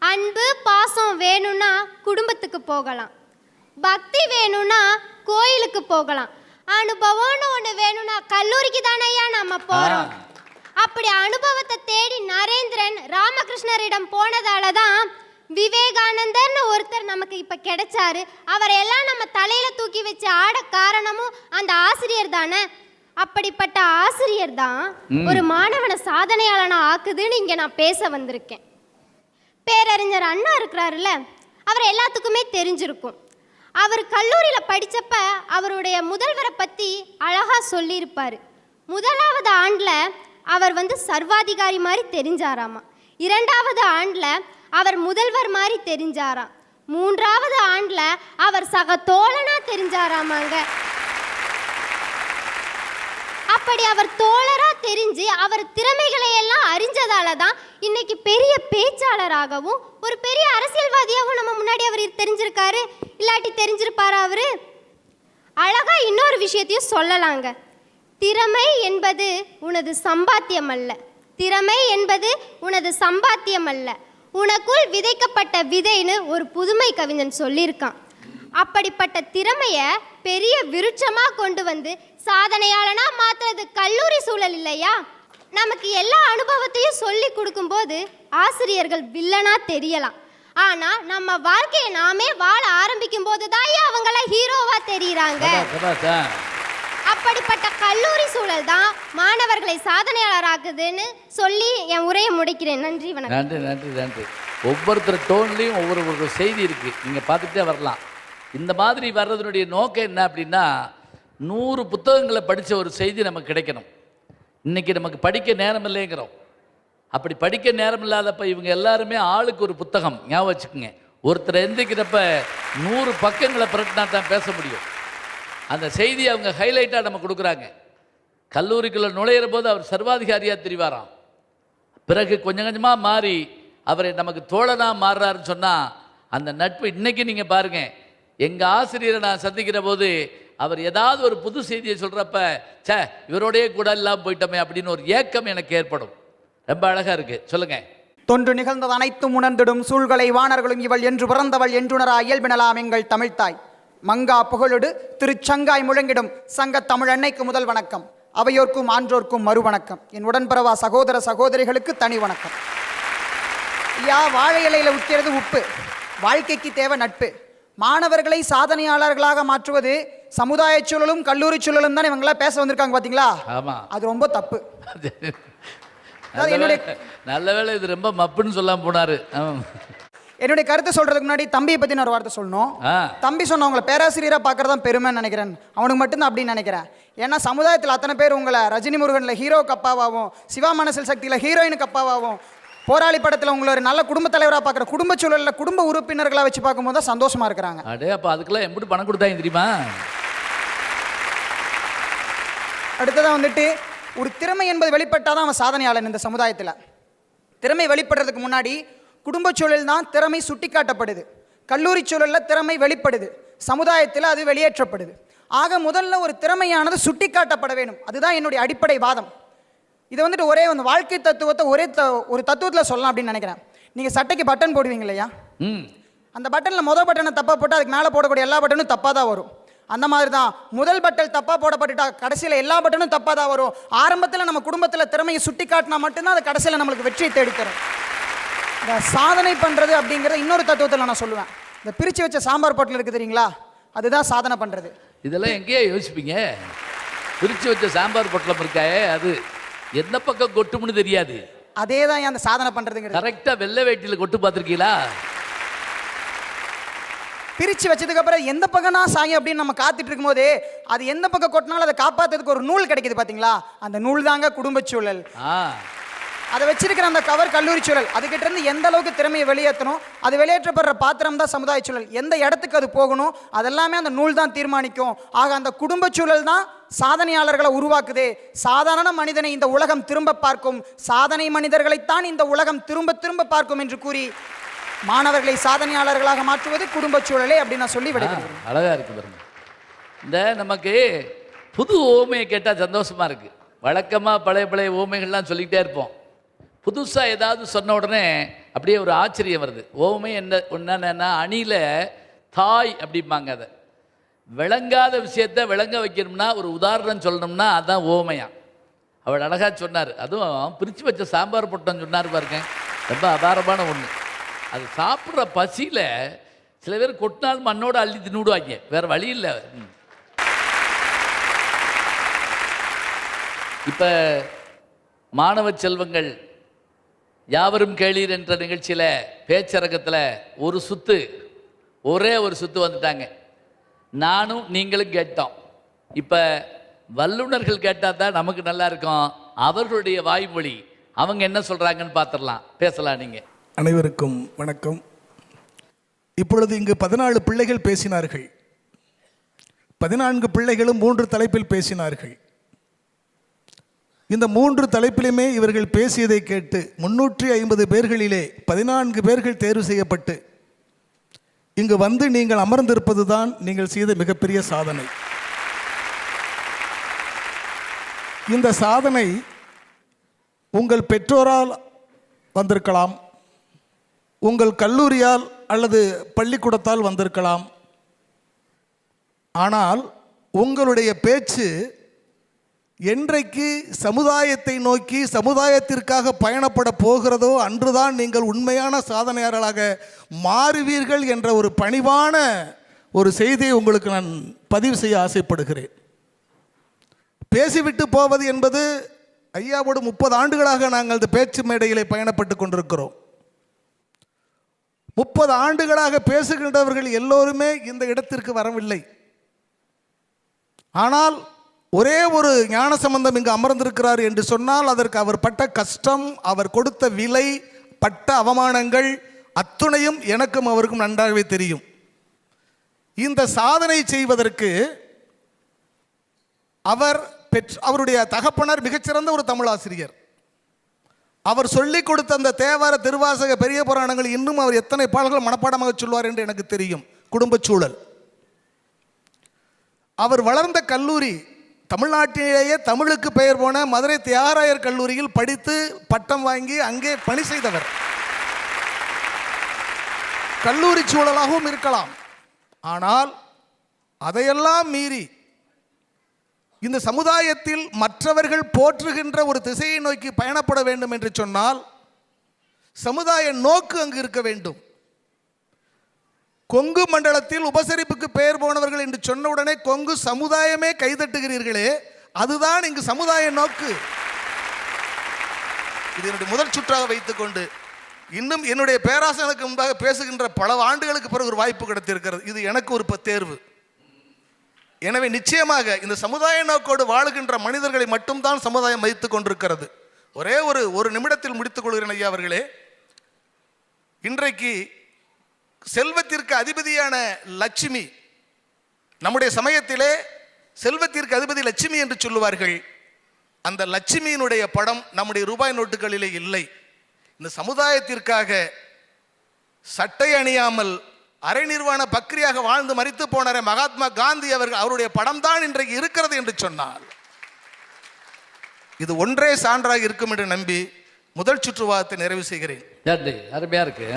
அன்பு பாசம் வேணும்னா குடும்பத்துக்கு போகலாம், பக்தி வேணும்னா கோயிலுக்கு போகலாம், அனுபவம்னு ஒன்று வேணும்னா கல்லூரிக்கு தானேயா நம்ம போகிறோம். அப்படி அனுபவத்தை தேடி நரேந்திரன் ராமகிருஷ்ணரிடம் போனதால தான் விவேகானந்தர்னு ஒருத்தர் நமக்கு இப்போ கிடைச்சாரு. அவரை எல்லாம் நம்ம தலையில தூக்கி வச்சு ஆட காரணமும் அந்த ஆசிரியர் தானே. அப்படிப்பட்ட ஆசிரியர் தான் ஒரு மாணவனை சாதனையாளனா ஆக்குதுன்னு இங்கே நான் பேச வந்திருக்கேன். பேரறிஞர் அண்ணா இருக்கிறாருல்ல, அவர் எல்லாத்துக்குமே தெரிஞ்சிருக்கும். அவர் கல்லூரியில் படித்தப்ப அவருடைய முதல்வரை பற்றி அழகாக சொல்லியிருப்பார். முதலாவது ஆண்டில் அவர் சர்வாதிகாரி மாதிரி தெரிஞ்சாராமா, 2வது ஆண்டில் அவர் முதல்வர் மாதிரி தெரிஞ்சாராம், 3வது ஆண்டில் அவர் சக தோழனா தெரிஞ்சாராமாங்க. அப்படி அவர் தோழரா தெரிஞ்சு அவர் திறமைகளை எல்லாம் அறிஞ்சதால தான் இன்னைக்கு பெரிய பேச்சாளராகவும் ஒரு பெரிய அரசியல்வாதியாகவும் நம்ம முன்னாடி அவர் தெரிஞ்சிருக்காரு. இல்லாட்டி தெரிஞ்சிருப்பாரா அவரு? அழகா இன்னொரு விஷயத்தையும் சொல்லலாங்க. திறமை என்பது உனது சம்பாத்தியம் அல்ல, திறமை என்பது உனது சம்பாத்தியம் அல்ல, உனக்குள் விதைக்கப்பட்ட விதைன்னு ஒரு புதுமை கவிஞன் சொல்லியிருக்கான். அப்படிப்பட்ட திறமைய பெரிய விருட்சமா கொண்டு சாதனையாளனா மாத்துறது கல்லூரி சூழல் இல்லையா? நமக்கு எல்லா அனுபவத்தையும் சொல்லி கொடுக்கும்போது ஆசிரியர்கள் வில்லனா தெரியலாம், ஆனா நம்ம வாழ்க்கையை நாமே வாழ ஆரம்பிக்கும் போது தான் அவங்கள ஹீரோவா தெரியுறாங்க. அப்படிப்பட்ட கல்லூரி சூழல் தான் மாணவர்களை சாதனையாளராக்குதுன்னு சொல்லி என் உரையை முடிக்கிறேன். நன்றி, வணக்கம். நன்றி நன்றி நன்றி. ஒவ்வொருத்தர் டோன்லையும் ஒவ்வொரு செய்தி இருக்கு, நீங்க பார்த்துட்டே வரலாம். இந்த மாதிரி வர்றதுனுடைய நோக்கம் என்ன அப்படின்னா, 100 புத்தகங்களை படித்த ஒரு செய்தி நமக்கு கிடைக்கணும். இன்றைக்கி நமக்கு படிக்க நேரம் இல்லைங்கிறோம். அப்படி படிக்க நேரம் இல்லாதப்ப இவங்க எல்லாருமே ஆளுக்கு ஒரு புத்தகம். ஞாபகம் வச்சுக்கோங்க, ஒருத்தர் எந்திரிக்கிறப்ப 100 பக்கங்களை புரட்டினா தான் பேச முடியும். அந்த செய்தியை அவங்க ஹைலைட்டாக நம்ம கொடுக்குறாங்க. கல்லூரிக்குள்ளே நுழையிற போது அவர் சர்வாதிகாரியாக தெரிவாராம். பிறகு கொஞ்சம் கொஞ்சமாக மாறி அவரை நமக்கு தோழனாக மாறுறாருன்னு சொன்னால் அந்த நட்பு இன்னைக்கு நீங்கள் பாருங்கள். எங்கள் ஆசிரியரை நான் சந்திக்கிற போது அவர் ஏதாவது ஒரு புது செய்தியை சொல்கிறப்ப சே இவரோடையே கூட இல்லாமல் போயிட்டோமே அப்படின்னு ஒரு ஏக்கம் எனக்கு ஏற்படும். ரொம்ப அழகாக இருக்குது. சொல்லுங்கள். தொன்று நிகழ்ந்தது அனைத்தும் உணர்ந்திடும் சூழ்களை வாணர்களும் இவள் என்று பிறந்தவள் என்றுணரா இயல்பினலாம் எங்கள் தமிழ்த்தாய். மங்கா புகழொடு திருச்சங்காய் முழங்கிடும் சங்க தமிழ் அன்னைக்கு முதல் வணக்கம். அவையோர்க்கும் ஆன்றோர்க்கும் மறு வணக்கம். என் உடன்பரவா சகோதர சகோதரிகளுக்கு தனி வணக்கம். வாழை இலையில உக்கிறது உப்பு, வாழ்க்கைக்கு தேவை நட்பு. மாணவர்களை சாதனையாளர்களாக மாற்றுவது சமுதாய சூழலும் கல்லூரி சூழலும் தான் இவங்களாம் பேச வந்திருக்காங்க பாத்தீங்களா? அது ரொம்ப தப்பு. நல்ல வேளை இது ரொம்ப மப்புன்னு சொல்லாம போனாரு. என்னுடைய கருத்தை சொல்றதுக்கு முன்னாடி தம்பியை பத்தி நான் ஒரு வார்த்தை சொல்லணும். தம்பி சொன்னவங்களை பேராசிரியரா பாக்குறதான் பெருமைன்னு நினைக்கிறேன். அவனுக்கு மட்டும்தான் அப்படின்னு நினைக்கிறேன். ஏன்னா சமுதாயத்தில் அத்தனை பேர் உங்களை ரஜினி முருகன்ல ஹீரோக்கு அப்பாவாகவும், சிவா மனசில் சக்தியில ஹீரோயினுக்கு அப்பாவாகவும், போராளி படத்தில் உங்களை ஒரு நல்ல குடும்ப தலைவராக பார்க்குற குடும்ப சூழலில் குடும்ப உறுப்பினர்களாக வச்சு பார்க்கும்போது தான் சந்தோஷமா இருக்கிறாங்க. அடே அப்போ அதுக்கெல்லாம் எப்படி பணம் கொடுத்தாங்க தெரியுமா? அடுத்ததான் வந்துட்டு ஒரு திறமை என்பது வெளிப்பட்டாதான் அவன் சாதனையாளன். இந்த சமுதாயத்தில் திறமை வெளிப்படுறதுக்கு முன்னாடி குடும்ப சூழல் தான் திறமை சுட்டி காட்டப்படுது, கல்லூரி சூழலில் திறமை வெளிப்படுது, சமுதாயத்தில் அது வெளியேற்றப்படுது. ஆக முதல்ல ஒரு திறமையானது சுட்டி காட்டப்பட வேணும். அதுதான் என்னுடைய அடிப்படை வாதம். இதை வந்துட்டு ஒரே வந்து வாழ்க்கை தத்துவத்தை ஒரு தத்துவத்தில் சொல்லலாம் அப்படின்னு நினைக்கிறேன். நீங்கள் சட்டைக்கு பட்டன் போடுவீங்க இல்லையா? அந்த பட்டனில் முதல் பட்டனை தப்பாக போட்டால் அதுக்கு மேலே போடக்கூடிய எல்லா பட்டனும் தப்பாக தான் வரும். அந்த மாதிரி தான் முதல் பட்டன் தப்பாக போடப்பட்டுட்டா கடைசியில் எல்லா பட்டனும் தப்பாக தான் வரும். ஆரம்பத்தில் நம்ம குடும்பத்தில் திறமையை சுட்டி காட்டினா மட்டும்தான் அது கடைசியில் நம்மளுக்கு வெற்றியை தேடித்தரும். இந்த சாதனை பண்ணுறது அப்படிங்கிறத இன்னொரு தத்துவத்தில் நான் சொல்லுவேன். இந்த பிரித்து வச்ச சாம்பார் பொட்டில் இருக்குது தெரியுங்களா, அதுதான் சாதனை பண்ணுறது. இதெல்லாம் எங்கேயே யோசிப்பீங்க? பிரித்து வச்ச சாம்பார் பொட்டலம் இருக்காயே, அது எந்த பக்கம் கொட்டும்னு தெரியாது. அதே தான் அந்த சாதனை பண்ணுறதுங்கிறது. கரெக்டாக வெள்ளை வேட்டியில் கொட்டு பார்த்துருக்கீங்களா? பிரித்து வச்சதுக்கு அப்புறம் எந்த பக்கம் நான் சாயம் அப்படின்னு நம்ம காத்துட்டு இருக்கும்போது அது எந்த பக்கம் கொட்டினாலும் அதை காப்பாற்றுறதுக்கு ஒரு நூல் கிடைக்குது பார்த்தீங்களா? அந்த நூல் தாங்க குடும்ப சூழல். அதை வச்சிருக்கிற அந்த கவர் கல்லூரி சூழல். அதுக்கிட்ட இருந்து எந்த அளவுக்கு திறமையை வெளியேற்றணும், அது வெளியேற்றப்படுற பாத்திரம் தான் சமுதாய சூழல். எந்த இடத்துக்கு அது போகணும் அதெல்லாமே அந்த நூல் தான் தீர்மானிக்கும். ஆக அந்த குடும்ப சூழல் தான் சாதனையாளர்களை உருவாக்குது. சாதாரண மனிதனை இந்த உலகம் திரும்ப பார்க்கும், சாதனை மனிதர்களைத்தான் இந்த உலகம் திரும்ப திரும்ப பார்க்கும் என்று கூறி மாணவர்களை சாதனையாளர்களாக மாற்றுவது குடும்ப சூழலே அப்படின்னு நான் சொல்லி விடுகிறேன். அழகா இருக்கு பாருங்க. இந்த நமக்கு புது ஓமையை கேட்டால் சந்தோஷமா இருக்கு. வழக்கமாக பழைய பழைய ஓமைகள்லாம் சொல்லிக்கிட்டே இருப்போம். புதுசாக ஏதாவது சொன்ன உடனே அப்படியே ஒரு ஆச்சரியம் வருது. ஓமை என்னன்னா அணில தாய் அப்படிம்பாங்க. அதை விளங்காத விஷயத்த விளங்க வைக்கணும்னா ஒரு உதாரணம் சொல்லணும்னா அதான் ஓமையா. அவள் அழகா சொன்னார். அதுவும் பிரித்து வச்ச சாம்பார் பொட்டம் சொன்னார் பாருங்க, ரொம்ப அபாரமான ஒன்று. அது சாப்பிட்ற பசியில் சில பேர் கொட்டினாலும் மண்ணோடு அள்ளி தின்னுடுவாங்க, வேற வழி இல்லை. இப்போ மாணவ செல்வங்கள் யாவரும் கேளீர் என்ற நிகழ்ச்சியில் பேச்சரங்கத்தில் ஒரே ஒரு சுத்து வந்துட்டாங்க. நானும் நீங்களும் கேட்டோம். இப்போ வல்லுநர்கள் கேட்டால் தான் நமக்கு நல்லா இருக்கும். அவர்களுடைய வாய்மொழி அவங்க என்ன சொல்கிறாங்கன்னு பார்த்துடலாம், பேசலாம். நீங்கள் அனைவருக்கும் வணக்கம். இப்பொழுது இங்கு 14 பிள்ளைகள் பேசினார்கள். 14 பிள்ளைகளும் 3 தலைப்பில் பேசினார்கள். இந்த 3 தலைப்பிலுமே இவர்கள் பேசியதை கேட்டு 350 பேர்களிலே 14 பேர்கள் தேர்வு செய்யப்பட்டு இங்கு வந்து நீங்கள் அமர்ந்திருப்பது தான் நீங்கள் செய்த மிகப்பெரிய சாதனை. இந்த சாதனை உங்கள் பெற்றோரால் வந்திருக்கலாம், உங்கள் கல்லூரியால் அல்லது பள்ளிக்கூடத்தால் வந்திருக்கலாம். ஆனால் உங்களுடைய பேச்சு என்றைக்கு சமுதாயத்தை நோக்கி சமுதாயத்திற்காக பயணப்பட போகிறதோ அன்றுதான் நீங்கள் உண்மையான சாதனையாளர்களாக மாறுவீர்கள் என்ற ஒரு பணிவான ஒரு செய்தியை உங்களுக்கு நான் பதிவு செய்ய ஆசைப்படுகிறேன். பேசிவிட்டு போவது என்பது ஐயாவோடு 30 ஆண்டுகளாக நாங்கள் இந்த பேச்சு மேடையிலே பயணப்பட்டு கொண்டிருக்கிறோம். 30 ஆண்டுகளாக பேசுகின்றவர்கள் எல்லோருமே இந்த இடத்திற்கு வரவில்லை. ஆனால் ஒரே ஒரு ஞானசம்பந்தம் இங்கு அமர்ந்திருக்கிறார் என்று சொன்னால் அதற்கு அவர் பட்ட கஷ்டம், அவர் கொடுத்த விலை, பட்ட அவமானங்கள் அத்துணையும் எனக்கும் அவருக்கும் நன்றாகவே தெரியும். இந்த சாதனை செய்வதற்கு அவர் அவருடைய தகப்பனார் மிகச்சிறந்த ஒரு தமிழாசிரியர். அவர் சொல்லிக் கொடுத்த அந்த தேவார திருவாசக பெரிய புராணங்கள் இன்னும் அவர் எத்தனை பாடல்கள் மனப்பாடமாக சொல்வார் என்று எனக்கு தெரியும். குடும்ப சூழல். அவர் வளர்ந்த கல்லூரி தமிழ்நாட்டிலேயே தமிழுக்கு பெயர் போன மதுரை தியாகராயர் கல்லூரியில் படித்து பட்டம் வாங்கி அங்கே பணி செய்தவர். கல்லூரி சூழலாகவும் இருக்கலாம். ஆனால் அதையெல்லாம் மீறி இந்த சமுதாயத்தில் மற்றவர்கள் போற்றுகின்ற ஒரு திசையை நோக்கி பயணப்பட வேண்டும் என்று சொன்னால் சமுதாய நோக்கு அங்கு இருக்க வேண்டும். கொங்கு மண்டலத்தில் உபசரிப்புக்கு பெயர் போனவர்கள் என்று சொன்ன உடனே கொங்கு சமுதாயமே கைதட்டுகிறீர்களே, அதுதான் இங்கு சமுதாய நோக்கு. இது என்னுடைய முதல் சுற்றாக வைத்துக்கொண்டு இன்னும் என்னுடைய பேராசனுக்கு முன்பாக பேசுகின்ற பல ஆண்டுகளுக்கு பிறகு ஒரு வாய்ப்பு கிடைத்திருக்கிறது. இது எனக்கு ஒரு தேர்வு. எனவே நிச்சயமாக இந்த சமுதாய நோக்கோடு வாழுகின்ற மனிதர்களை மட்டும்தான் சமுதாயம் மதித்துக் கொண்டிருக்கிறது. ஒரே ஒரு நிமிடத்தில் முடித்துக் கொள்கிறேன் ஐயா அவர்களே. இன்றைக்கு செல்வத்திற்கு அதிபதியான லட்சுமி, நம்முடைய சமயத்திலே செல்வத்திற்கு அதிபதி லட்சுமி என்று சொல்லுவார்கள். அந்த லட்சுமியினுடைய படம் நம்முடைய ரூபாய் நோட்டுகளிலே இல்லை. இந்த சமுதாயத்திற்காக சட்டை அணியாமல் அரை நிர்வாண பக்ரியாக வாழ்ந்து மரித்து போனாரே மகாத்மா காந்தி அவர்கள், அவருடைய படம் தான் இன்றைக்கு இருக்கிறது என்று சொன்னால் இது ஒன்றே சான்றாக இருக்கும் என்று நம்பி முதல் சுற்றுவாதத்தை நிறைவு செய்கிறேன். அருமையா இருக்கு.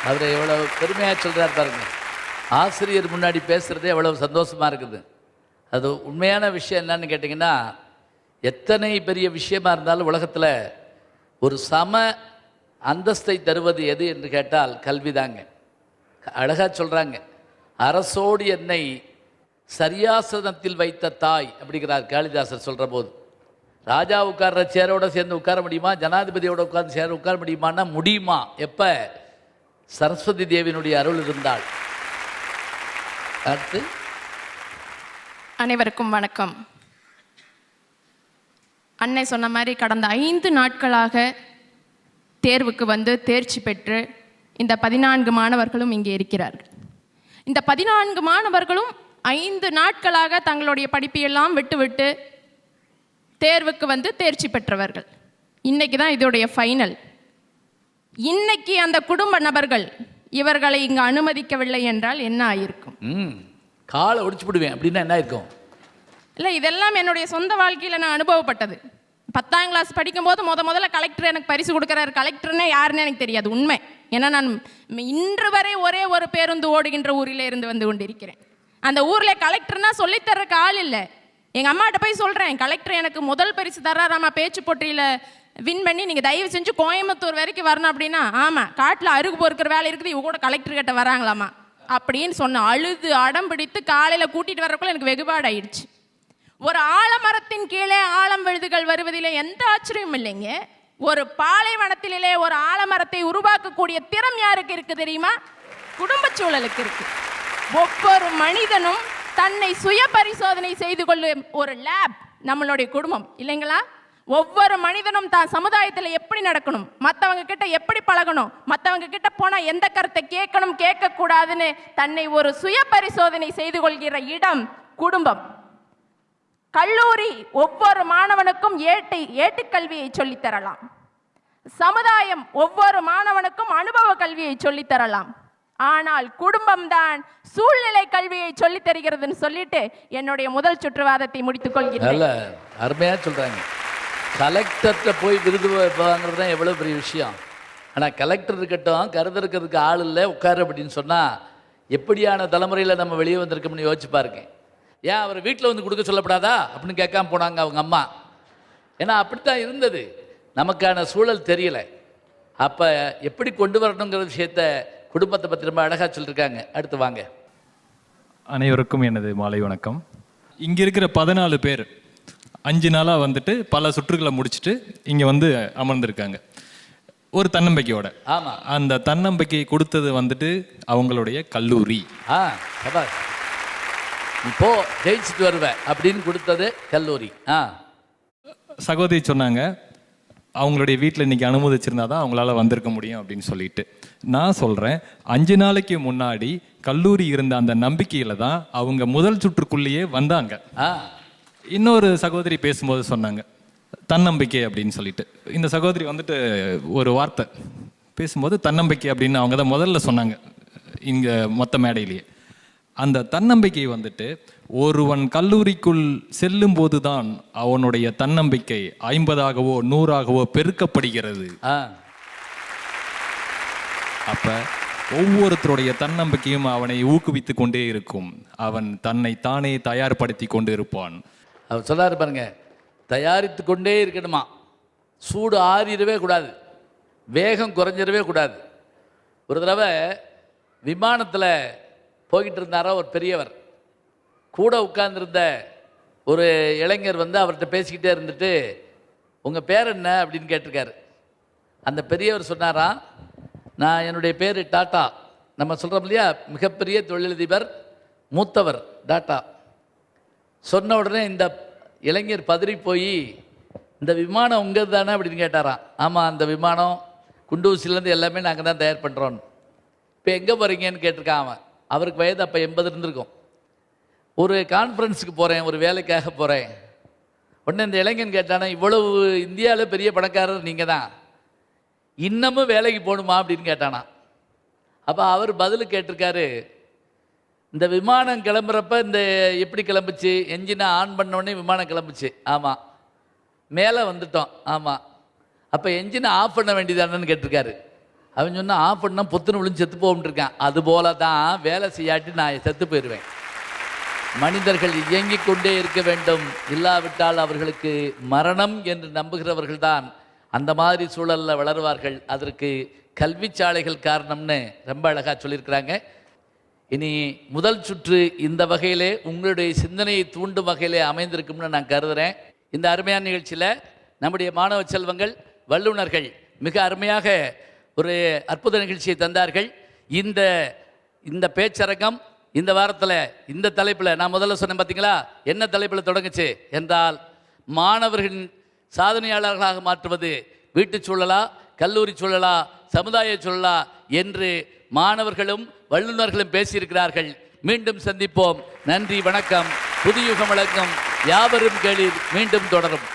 அவர் எவ்வளவு பெருமையாக சொல்றார் பாருங்க. ஆசிரியர் முன்னாடி பேசுறதே எவ்வளவு சந்தோஷமா இருக்குது. அது உண்மையான விஷயம் என்னன்னு கேட்டிங்கன்னா, எத்தனை பெரிய விஷயமா இருந்தாலும் உலகத்தில் ஒரு சம அந்தஸ்தை தருவது எது என்று கேட்டால் கல்விதாங்க. அழகா சொல்றாங்க, அரசோடு என்னை சரியாசனத்தில் வைத்த தாய் அப்படிங்கிறார் காளிதாசர் சொல்ற போது. ராஜா உட்கார்ற சேரோட சேர்ந்து உட்கார முடியுமா? ஜனாதிபதியோட உட்கார்ந்து சேர உட்கார முடியுமான்னா முடியுமா? எப்ப சரஸ்வதி தேவியினுடைய அருள் இருந்தால். அடுத்து அனைவருக்கும் வணக்கம். அன்னை சொன்ன மாதிரி கடந்த 5 நாட்களாக தேர்வுக்கு வந்து தேர்ச்சி பெற்று இந்த 14 மாணவர்களும் இங்கே இருக்கிறார்கள். இந்த 14 மாணவர்களும் 5 நாட்களாக தங்களுடைய படிப்பையெல்லாம் விட்டுவிட்டு தேர்வுக்கு வந்து தேர்ச்சி பெற்றவர்கள். இன்னைக்கு தான் இதோடைய ஃபைனல். இன்னைக்கு அந்த குடும்ப நபர்கள் இவர்களை இங்கு அனுமதிக்கவில்லை என்றால் என்ன ஆயிருக்கும்? காலை ஒடிச்சு விடுவேன் அப்படின்னா என்ன இருக்கும்? இல்லை, இதெல்லாம் என்னுடைய சொந்த வாழ்க்கையில் நான் அனுபவப்பட்டது. 10ஆம் கிளாஸ் படிக்கும்போது முதல்ல கலெக்டர் எனக்கு பரிசு கொடுக்குறாரு. கலெக்டர்னே யாருன்னு எனக்கு தெரியாது, உண்மை. ஏன்னா நான் இன்று வரை ஒரே ஒரு பேருந்து ஓடுகின்ற ஊரில் இருந்து வந்து கொண்டிருக்கிறேன். அந்த ஊரில் கலெக்டர்னா சொல்லித்தர்றக்கு ஆள் இல்லை. எங்கள் அம்மாட்ட போய் சொல்கிறேன், கலெக்டர் எனக்கு முதல் பரிசு தர்றாராமா பேச்சு போட்டியில் வின் பண்ணி, நீங்கள் தயவு செஞ்சு கோயம்புத்தூர் வரைக்கும் வரணும் அப்படின்னா, ஆமாம் காட்டில் அருகு பொறுக்கிற வேலை இருக்குது, இவங்க கூட கலெக்டர் கிட்ட வராங்களாமா அப்படின்னு சொன்ன. அழுது அடம் பிடித்து காலையில் கூட்டிகிட்டு வர்றக்குள்ள எனக்கு வெகுபாடு ஆயிடுச்சு. ஒரு ஆலமரத்தின் கீழே ஆலம் விழுதுகள் வருவதிலே எந்த ஆச்சரியமும் இல்லைங்க. ஒரு பாலைவனத்திலே ஒரு ஆலமரத்தை உருவாக்கக்கூடிய திறம் யாருக்கு இருக்கு தெரியுமா? குடும்ப சூழலுக்கு இருக்கு. ஒவ்வொரு மனிதனும் தன்னை சுய பரிசோதனை செய்து கொள்ளும் ஒரு லேப் நம்மளுடைய குடும்பம் இல்லைங்களா? ஒவ்வொரு மனிதனும் தான் சமுதாயத்தில் எப்படி நடக்கணும், மற்றவங்க கிட்ட எப்படி பழகணும், மற்றவங்க கிட்ட போனால் எந்த கருத்தை கேட்கணும் கேட்கக்கூடாதுன்னு தன்னை ஒரு சுய பரிசோதனை செய்து கொள்கிற இடம் குடும்பம். கல்லூரி ஒவ்வொரு மாணவனுக்கும் ஏட்டுக்கல்வியை சொல்லித்தரலாம். சமுதாயம் ஒவ்வொரு மாணவனுக்கும் அனுபவ கல்வியை சொல்லித்தரலாம். ஆனால் குடும்பம் தான் சூழ்நிலை கல்வியை சொல்லித் தருகிறதுன்னு சொல்லிட்டு என்னுடைய முதல் சுற்றுவாதத்தை முடித்துக் கொள்கிறேன். அருமையா சொல்றாங்க. கலெக்டர்கிட்ட போய் விருது வாங்குறது தான் எவ்வளோ பெரிய விஷயம். ஆனால் கலெக்டர் இருக்கட்டும், கருதறதுக்கு ஆள் இல்லை உட்காரு அப்படின்னு சொன்னால் எப்படியான தலைமுறையில் நம்ம வெளியே வந்திருக்கோம்னு யோசிச்சு பாருங்க. ஏன் அவர் வீட்டில் வந்து கொடுக்க சொல்லப்படாதா அப்படின்னு கேட்காம போனாங்க அவங்க அம்மா. ஏன்னா அப்படித்தான் இருந்தது. நமக்கான சூழல் தெரியலை. அப்போ எப்படி கொண்டு வரணுங்கிற விஷயத்த குடும்பத்தை பற்றி ரொம்ப அழகாக சொல்லியிருக்காங்க. அடுத்து வாங்க. அனைவருக்கும் எனது மாலை வணக்கம். இங்கே இருக்கிற 14 பேர் 5 நாளாக வந்துட்டு பல சுற்றுகளை முடிச்சுட்டு இங்கே வந்து அமர்ந்திருக்காங்க ஒரு தன்னம்பிக்கையோட. ஆமாம், அந்த தன்னம்பிக்கை கொடுத்தது வந்துட்டு அவங்களுடைய கல்லூரி. இப்போ ஜெயிச்சுட்டு வருவேன் அப்படின்னு கொடுத்தது கல்லூரி. சகோதரி சொன்னாங்க அவங்களுடைய வீட்டில் இன்னைக்கு அனுமதிச்சிருந்தா தான் அவங்களால வந்திருக்க முடியும் அப்படின்னு சொல்லிட்டு. நான் சொல்கிறேன், 5 நாளைக்கு முன்னாடி கல்லூரி இருந்த அந்த நம்பிக்கையில் தான் அவங்க முதல் சுற்றுக்குள்ளேயே வந்தாங்க. இன்னொரு சகோதரி பேசும்போது சொன்னாங்க தன்னம்பிக்கை அப்படின்னு சொல்லிட்டு. இந்த சகோதரி வந்துட்டு ஒரு வார்த்தை பேசும்போது தன்னம்பிக்கை அப்படின்னு அவங்க தான் முதல்ல சொன்னாங்க இங்கே மொத்த மேடையிலேயே. அந்த தன்னம்பிக்கை வந்துட்டு ஒருவன் கல்லூரிக்குள் செல்லும் போதுதான் அவனுடைய தன்னம்பிக்கை 50ஆகவோ 100ஆகவோ பெருக்கப்படுகிறது. அப்ப ஒவ்வொருத்தருடைய தன்னம்பிக்கையும் அவனை ஊக்குவித்து கொண்டே இருக்கும். அவன் தன்னை தானே தயார்படுத்தி கொண்டு இருப்பான். அவர் சொல்லாரு பாருங்க, தயாரித்து கொண்டே இருக்கணுமா, சூடு ஆறிடவே கூடாது, வேகம் குறைஞ்சிடவே கூடாது. ஒரு தடவை விமானத்தில் போய்கிட்டு இருந்தாரா ஒரு பெரியவர், கூட உட்கார்ந்துருந்த ஒரு இளைஞர் வந்து அவர்கிட்ட பேசிக்கிட்டே இருந்துட்டு உங்கள் பேர் என்ன அப்படின்னு கேட்டிருக்காரு. அந்த பெரியவர் சொன்னாராம், நான் என்னுடைய பேர் டாட்டா. நம்ம சொல்கிறோம் இல்லையா, மிகப்பெரிய தொழிலதிபர், மூத்தவர் டாட்டா. சொன்ன உடனே இந்த இளைஞர் பதறி போய் இந்த விமானம் உங்கள் தானே அப்படின்னு கேட்டாராம். ஆமாம், அந்த விமானம் குண்டூசிலேருந்து எல்லாமே நாங்கள் தான் தயார் பண்ணுறோம். இப்போ எங்கே போகிறீங்கன்னு கேட்டிருக்கான் அவன். அவருக்கு வயது அப்போ 80 இருந்திருக்கும். ஒரு கான்ஃபரன்ஸுக்கு போகிறேன், ஒரு வேலைக்காக போகிறேன். உடனே இந்த இளைஞன் கேட்டானா, இவ்வளவு இந்தியாவில் பெரிய பணக்காரர் நீங்கள் தான், இன்னமும் வேலைக்கு போகணுமா அப்படின்னு கேட்டானா. அப்போ அவர் பதில் கேட்டிருக்காரு, இந்த விமானம் கிளம்புறப்ப இந்த எப்படி கிளம்புச்சு, என்ஜினை ஆன் பண்ணோடனே விமானம் கிளம்புச்சு. ஆமாம். மேலே வந்துட்டோம். ஆமாம். அப்போ என்ஜினை ஆஃப் பண்ண வேண்டியதானு கேட்டிருக்காரு. அவன் சொன்னால் ஆஃப் பண்ணால் பொத்துன்னு விழுந்து செத்து போகிட்டுருக்கான். அதுபோல தான் வேலை செய்யாட்டி நான் செத்து போயிடுவேன். மனிதர்கள் இயங்கிக் கொண்டே இருக்க வேண்டும், இல்லாவிட்டால் அவர்களுக்கு மரணம் என்று நம்புகிறவர்கள்தான் அந்த மாதிரி சூழலில் வளருவார்கள். அதற்கு கல்வி சாலைகள் காரணம்னு ரொம்ப அழகாக சொல்லியிருக்கிறாங்க. இனி முதல் சுற்று இந்த வகையிலே உங்களுடைய சிந்தனையை தூண்டும் வகையிலே அமைந்திருக்கும்னு நான் கருதுகிறேன். இந்த அருமையான நிகழ்ச்சியில் நம்முடைய மாணவ செல்வங்கள், வல்லுநர்கள் மிக அருமையாக ஒரு அற்புத நிகழ்ச்சியை தந்தார்கள். இந்த பேச்சரங்கம் இந்த வாரத்தில் இந்த தலைப்பில் நான் முதல்ல சொன்னேன் பார்த்தீங்களா, என்ன தலைப்பில் தொடங்குச்சு என்றால், மாணவர்களின் சாதனையாளர்களாக மாற்றுவது வீட்டுச் சூழலா, கல்லூரி சூழலா, சமுதாய சூழலா என்று மாணவர்களும் வல்லுநர்களும் பேசியிருக்கிறார்கள். மீண்டும் சந்திப்போம். நன்றி, வணக்கம். புதுயுகம் வழங்கும் யாவரும் கேளீர் மீண்டும் தொடரும்.